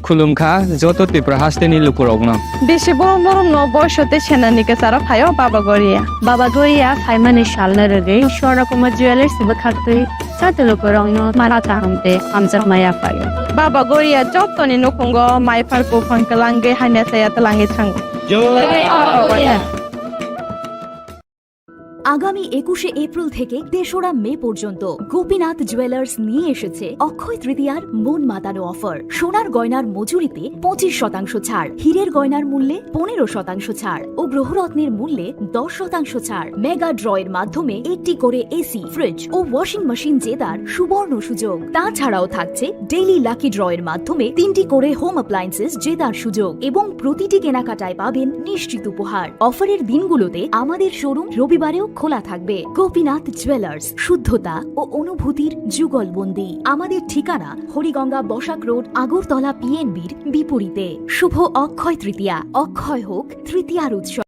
खुलुमखा जत त्रिपुरा हास्टेनि लुकुरगनो बेसे बरम बरम न बयसते सेनानिके सारा फायो बाबा गरिया फाइमानि सालना रगे शरा कुमार ज्वेलर्स बखाते साते लुकुरगनो मारा तांते हमजा माया फायो बाबा गरिया जतनि नखंगो माइफारको फंकलांगे हाने साया तलांगे थांगो আগামী 21শে এপ্রিল থেকে 3রা মে পর্যন্ত গোপীনাথ জুয়েলার্স নিয়ে এসেছে অক্ষয় তৃতীয়ার মন মাতানো অফার। সোনার গয়নার মজুরিতে 25% ছাড়, হীরের গয়নার মূল্যে 15% ছাড় ও গ্রহরত্নের মূল্যে 10% ছাড়। মেগা ড্রয়ের মাধ্যমে একটি করে এসি, ফ্রিজ ও ওয়াশিং মেশিন জেতার সুবর্ণ সুযোগ। তাছাড়াও থাকছে ডেইলি লাকি ড্রয়ের মাধ্যমে 3টি করে হোম অ্যাপ্লায়েন্সেস জেতার সুযোগ এবং প্রতিটি কেনাকাটায় পাবেন নিশ্চিত উপহার। অফারের দিনগুলোতে আমাদের শোরুম রবিবারেও খোলা থাকবে। গোপীনাথ জুয়েলার্স, শুদ্ধতা ও অনুভূতির যুগলবন্দি। আমাদের ঠিকানা হরিগঙ্গা বসাক রোড, আগরতলা পিএনবির বিপরীতে। শুভ অক্ষয় তৃতীয়া, অক্ষয় হোক তৃতীয়ার উৎসব।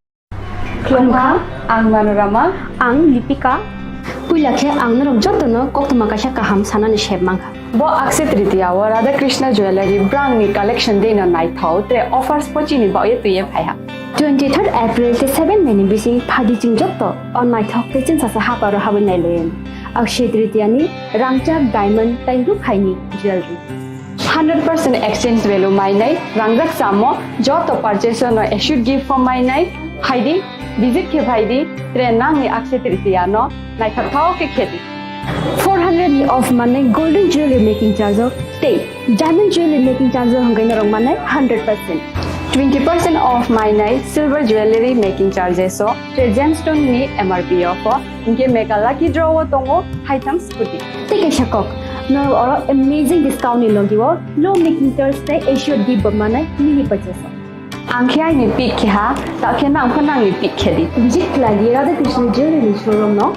Klongkha, ang Manorama, ang Lipika. Puilakhe ang narok jotno koktoma kaisa kaham sanani shebmangkha. Bo Akshay Tritiya wa Radha Krishna Jewelry brand ni collection deno naithau tre offers pochini ba ye tuye phaiha. 23rd April te 7 meni bisi phadi jing jotto on naithau te chin sasa haparo habin nai loyen. Akshay Tritiya ni rangchak diamond tairu phaini jewelry. 100% exchange value mainai rangjak samo joto purchase no issued gift from mainai haidi visit ke bhaidi tre nangni Akshay Tritiya no naithau ke kheti 400 ni off mane golden jewelry making charge of stay diamond jewelry making charge hongai na rong mane 100% 20% off mainai silver jewelry making charges so tre gemstone ni MRP off inke mega lucky draw tongo haitam scooty take a shakok no or amazing discount ni logiwo low making charge te issued gift mane mini purchase Angkhai ni pik kha ta khena angkhonang ni pik khedi visit lagi Radha Krishna Jewelry showroom no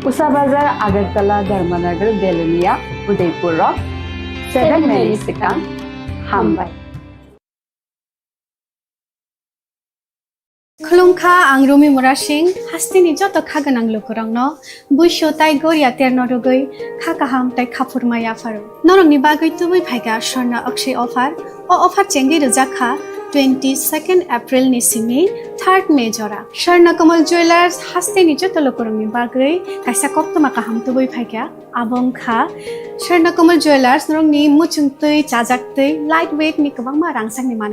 Usa Bazar Agartala Dharmanagar Belunia Udaipur Rock 7 Mary Sikang Hambai Klongkha ang Rumi Murashing hastini joto khaganang lokorangno buisho tai goria ternodogoi khakaham tai khapurmaya faru norongni bagoi tubui phaiga Sharna Akshay offer o offer chengi rojakha 22nd April ni simi 3rd May jora Sharna Kamal Jewelers hastini joto lokorangni bagoi kaisa koptoma kaham tubui phaiga abong kha Sharna Kamal Jewelers norongni muchungtui chajaktui lightweight ni kabangma rangsang ni mane